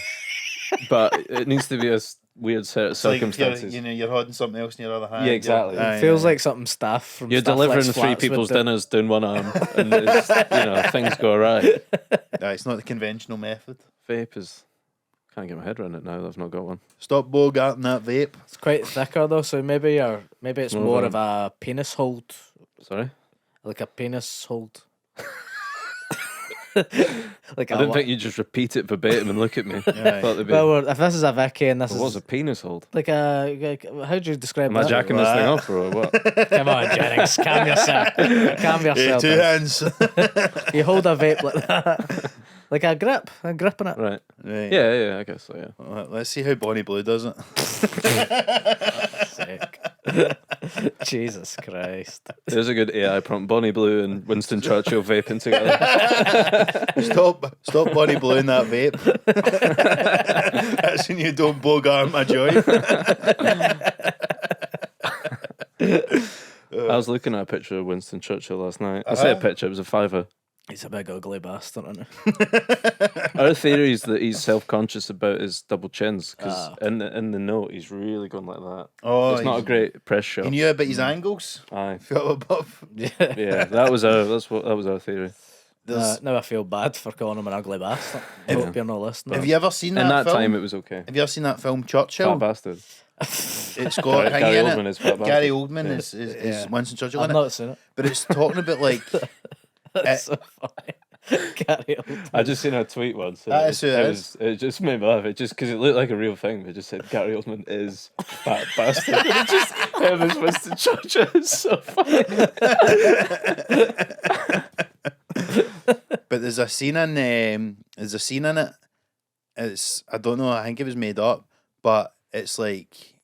but it needs to be a weird set of It's like circumstances. you're holding something else in your other hand. Yeah, exactly. It feels like something staff from You're Staff delivering Flex 3 Flats would people's do. dinners down one arm, and it's, things go awry. It's not the conventional method. Vape is. Can't get my head around it now. I've not got one. Stop bogarting that vape. It's quite thicker though, so maybe it's More more of of a penis hold, Sorry, like a penis hold. Like I didn't think you'd just repeat it verbatim and look at me. I thought there'd be. Well, if this is a Vicky and this What was is a penis hold? like how do you describe Am I that? jacking this thing off or what? Come on, Jennings, calm yourself. Calm yourself. Two down. hands. You hold a vape like that, like a gripping it. Right. Right. Yeah, I guess so. Yeah. Well, let's see how Bonnie Blue does it. Sick. Jesus Christ. There's a good AI prompt. Bonnie Blue and Winston Churchill vaping together. Stop Bonnie Blue in that vape. That's when you don't bogart my joy. I was looking at a picture of Winston Churchill last night. I say a picture, it was a fiver. He's a big ugly bastard, isn't he? Our theory is that he's self-conscious about his double chins because in the note he's really going like that. Oh, it's not a great press shot. He knew about his angles. Aye. Felt above. Yeah, that was our theory. Now I feel bad for calling him an ugly bastard. I hope you're not listening. Have you ever seen that In that film? time, it was okay. Have you ever seen that film Churchill? Fat bastard. It's got Gary Gary Oldman is Fat Gary Bastard. Oldman is Winston Churchill I've in it. not seen it. But it's talking about like That's so funny. Gary Oldman. I just seen a tweet once. And That is who it is. It just made me laugh. It just because it looked like a real thing. It just said Gary Oldman is fat bastard. And it just him as Winston Churchill is so funny. But there's a scene in it. It's I don't know. I think it was made up, but it's like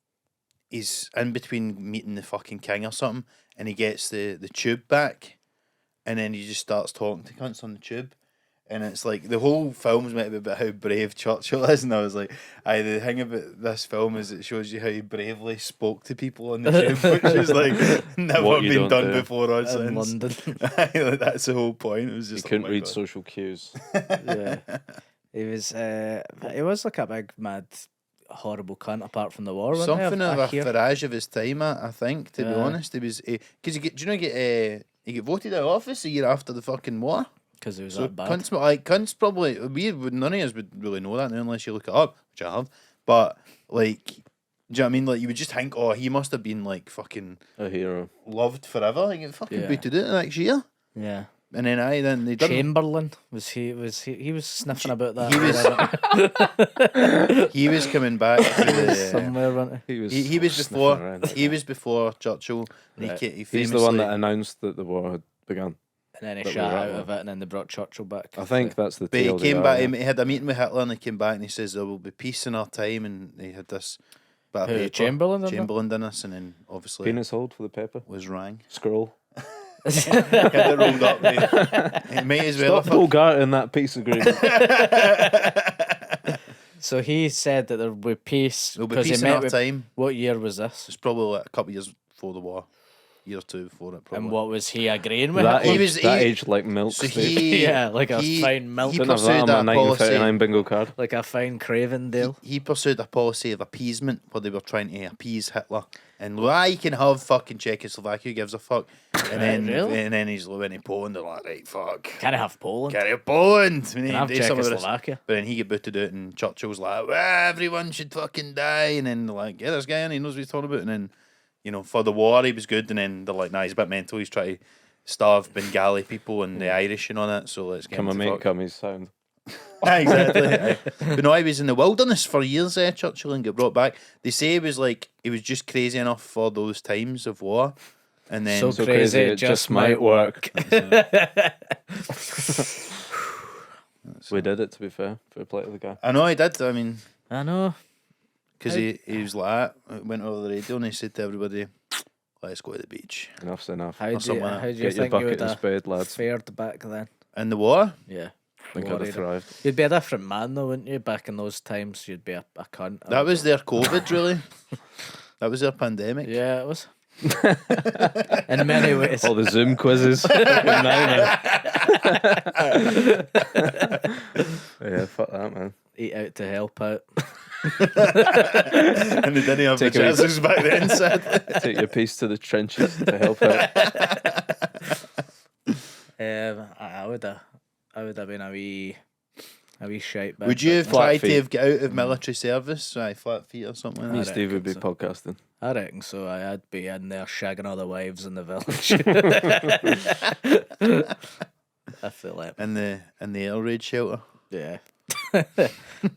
he's in between meeting the fucking king or something, and he gets the tube back, and then he just starts talking to cunts on the tube. And it's like the whole film's meant to be about how brave Churchill is, and I was like, the thing about this film is it shows you how he bravely spoke to people on the tube, which is like never What you been don't done do. before or In since. London. Like, that's the whole point. It was You just couldn't oh my read God. social cues. Yeah. He was like a big, mad, horrible cunt apart from the war, wasn't Something he? of I a hear. farage of his time, I think. To be Yeah. honest, he was because he get voted out of office a year after the fucking war. Because he was So that bad. cunts probably none of us would really know that now unless you look it up, which I have. But like, do you know what I mean? Like you would just think, oh, he must have been like fucking A hero. loved forever. Like it fucking Yeah. booted it the next year, Yeah. and then then they didn't. Chamberlain he was sniffing about that. He was coming back to the. somewhere, wasn't he? He was sniffing before around. he was before Churchill. And Right. he He's the one famously- that announced that the war had begun. And then he That shot we were out at of it, and then they brought Churchill back. I think that's the But he TLDR, came back. yeah. He had a meeting with Hitler, and he came back and he says there will be peace in our time, and he had this bit of Who, paper. Chamberlain, didn't he? Chamberlain done this, and then obviously Penis hold for the paper. was rang. Scroll. Had it rolled up. It may as well. Stop bogarting that piece of agreement. So he said that there would be peace. There'll be 'cause he peace in met our with- time. What year was this? It's probably like a couple of years before the war, year or two before it. Probably. And what was he agreeing with? that Hitler? aged like milk. So steak. he, Yeah, like a fine milk. He Didn't have that pursued on my that policy. 1939 bingo card. Like a fine Cravendale. He pursued a policy of appeasement where they were trying to appease Hitler. And you can have fucking Czechoslovakia, who gives a fuck. And then Really? and then he's went to Poland, they're like, right, fuck. Can't have Poland. Carry Poland. We need Can have to do some of this. Czechoslovakia. But then he get booted out, and Churchill's like, well, everyone should fucking die. And then they're like, yeah, this guy, and he knows what he's talking about. And then, for the war, he was good. And then they're like, nah, he's a bit mental. He's trying to starve Bengali people and the Irish and all that. So let's get Come him on, to mate, fuck. come, he's sound. Exactly. But no, he was in the wilderness for years, Churchill, and got brought back. They say he was just crazy enough for those times of war And then So crazy, it just might work. We did it, to be fair. Fair play to the guy. I know he did. I mean, I know. because he was like that, went over the radio and he said to everybody, "Let's go to the beach." Enough's enough. How do you, something how do you Get your think you bucket would and have spade, lads. fared back then? In the water? Yeah. I think I'd Worried. have thrived. You'd be a different man though, wouldn't you? Back in those times, you'd be a cunt. That was their COVID, really. That was their pandemic. Yeah, it was. In many ways. All the Zoom quizzes. Yeah, fuck that, man. Eat out to help out. And they didn't have the Take a wee- jerseys back then, sadly. Take your piece to the trenches to help out. I would have been a wee shite. Would you have Flat tried to feet. have got out of military service? Right, flat feet or something Me like and that? Steve would be reckon podcasting. I reckon so. I'd be in there shagging all the wives in the village. I feel like, In the air raid shelter. yeah.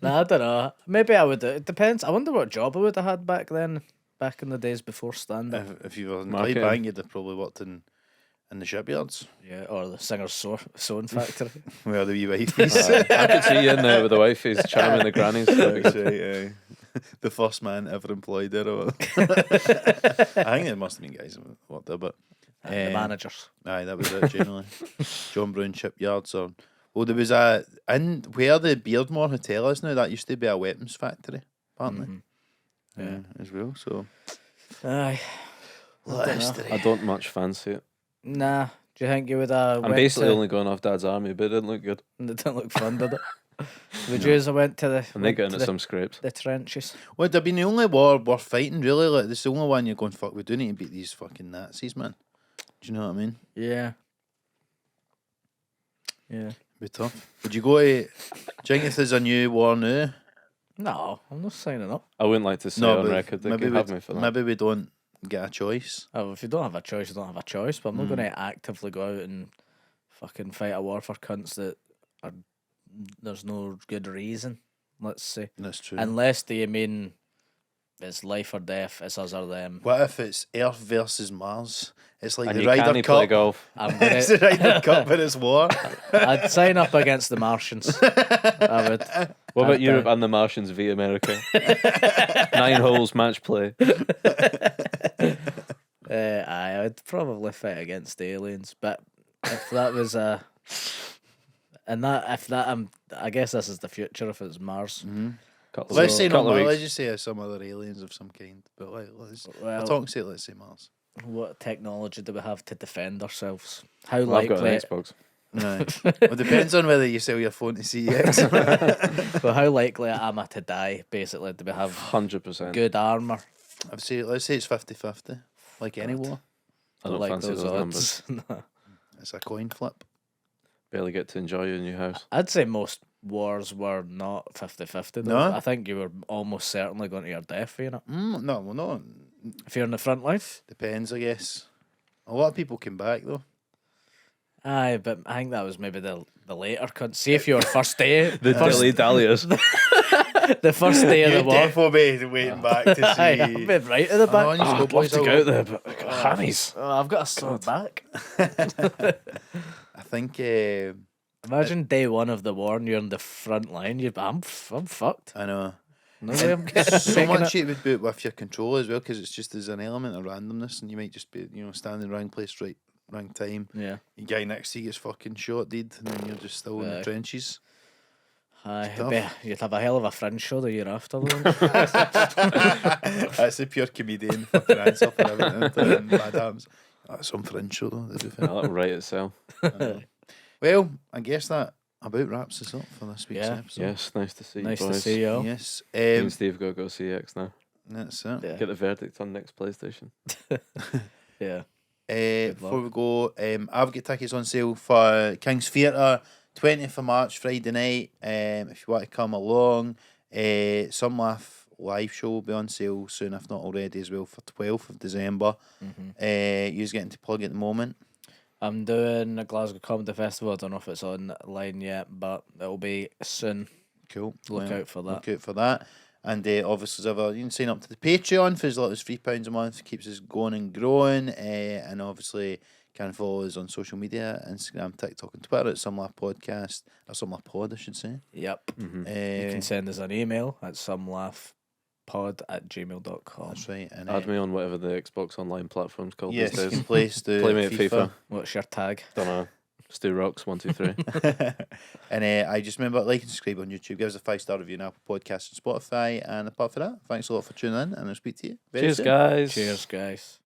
Nah, I don't know. Maybe I would. It depends. I wonder what job I would have had back then. Back in the days before stand-up. If you were in Marketing. Clydebank, you'd have probably worked in the shipyards. Yeah, or the singer's sewing factory. Where the wee wifeys. I could see you in there with the wifey's charming the grannies. That's right, aye. The first man ever employed there. I think there must have been guys who worked there, but The managers. aye, that was it generally. John Brown Shipyards, or there was in where the Beardmore Hotel is now. That used to be a weapons factory, apparently. Yeah. As well. So Aye. I don't much fancy it. Nah. Do you think you would have? I'm basically only going off Dad's army, but it didn't look good. It didn't look fun, did it? Would you have went to the? And they went got to into the, some scrapes. the trenches. Would have been the only war worth fighting, really? Like, this is the only one you're going, fuck, we do need to beat these fucking Nazis, man. Do you know what I mean? Yeah. Yeah. Be tough. Would you go to... Do you think if there's a new war now? No, I'm not signing up. I wouldn't like to say on record. They can have me for that. Maybe we don't get a choice. Oh, if you don't have a choice, you don't have a choice. But I'm not going to actively go out and fucking fight a war for cunts that are. There's no good reason. Let's say. That's true. Unless they mean it's life or death. It's us or them. What if it's Earth versus Mars? It's like And the you Ryder can't play Cup. golf. I'm gonna, It's the Ryder Cup, but it's war. I'd sign up against the Martians. I would. What about I'd, Europe and the Martians v America? 9 holes match play. I would probably fight against the aliens, but if that was a, I guess this is the future. If it's Mars, Let's say not couple of Mars. weeks. Let's just say some other aliens of some kind. But let's let's say Mars. what technology do we have to defend ourselves? How Well, I've got an likely? Xbox. No. Well, it depends on whether you sell your phone to CEX. Well, how likely am I to die? Basically, do we have 100%. good armor? let's say it's 50-50, like any war. I don't like fancy those numbers. No. It's a coin flip. Barely get to enjoy your new house. I'd say most wars were not 50-50 though. No? I think you were almost certainly going to your death, you know. No, well, no. If you're in the front line. Depends, I guess. A lot of people came back though. Aye, but I think that was maybe the later cunt. See if your first day, The dilly dalliers. the first day of the war. Defo be waiting back to see. Aye, I'll be right at the back. on, you Oh, go, I'd love boys, to I'll go go. out there, but I've got hammies. Oh, I've got a sore back. I think Imagine day one of the war and you're in the front line. I'm fucked. I know. No way I'm getting So taken much it. it would be with your control as well, because it's just there's an element of randomness, and you might just be standing wrong place, wrong time. Yeah. The guy next to you gets fucking shot, dead, and then you're just still in the Aye. trenches. Aye, tough. you'd have a hell of a fringe show the year after. Though. That's the pure comedian fucking answer for everything. And Madams. That's some French show though. To be fair. That'll write itself. Well, I guess that about wraps us up for this week's Yeah. episode. Yes, nice to see Nice you to boys. see you all. Yes. Me and Steve got to go CX now. That's it. Yeah. Get the verdict on next PlayStation. Yeah. Before we go, I've got tickets on sale for King's Theatre, 20th of March, Friday night. If you want to come along, Some Laugh live show will be on sale soon, if not already, as well, for 12th of December. You're getting to plug at the moment. I'm doing a Glasgow Comedy Festival. I don't know if it's online yet, but it'll be soon. Cool. Look out for that. Look out for that. And obviously, as ever, you can sign up to the Patreon for as little as £3 a month. Keeps us going and growing. And obviously, can follow us on social media, Instagram, TikTok, and Twitter at Some Laugh Podcast, or Some Laugh Pod, I should say. Yep. You can send us an email at somelaughpod@gmail.com. That's right. And Add me on whatever the Xbox Online platform's called yes, these you days. can play us Play me at FIFA. What's your tag? Don't know. Stu Rocks 1 2 3. And I just remember, like and subscribe on YouTube. Give us a 5-star review on Apple Podcasts and Spotify. And apart from that, thanks a lot for tuning in, and I'll speak to you very Cheers, soon. guys. Cheers, guys.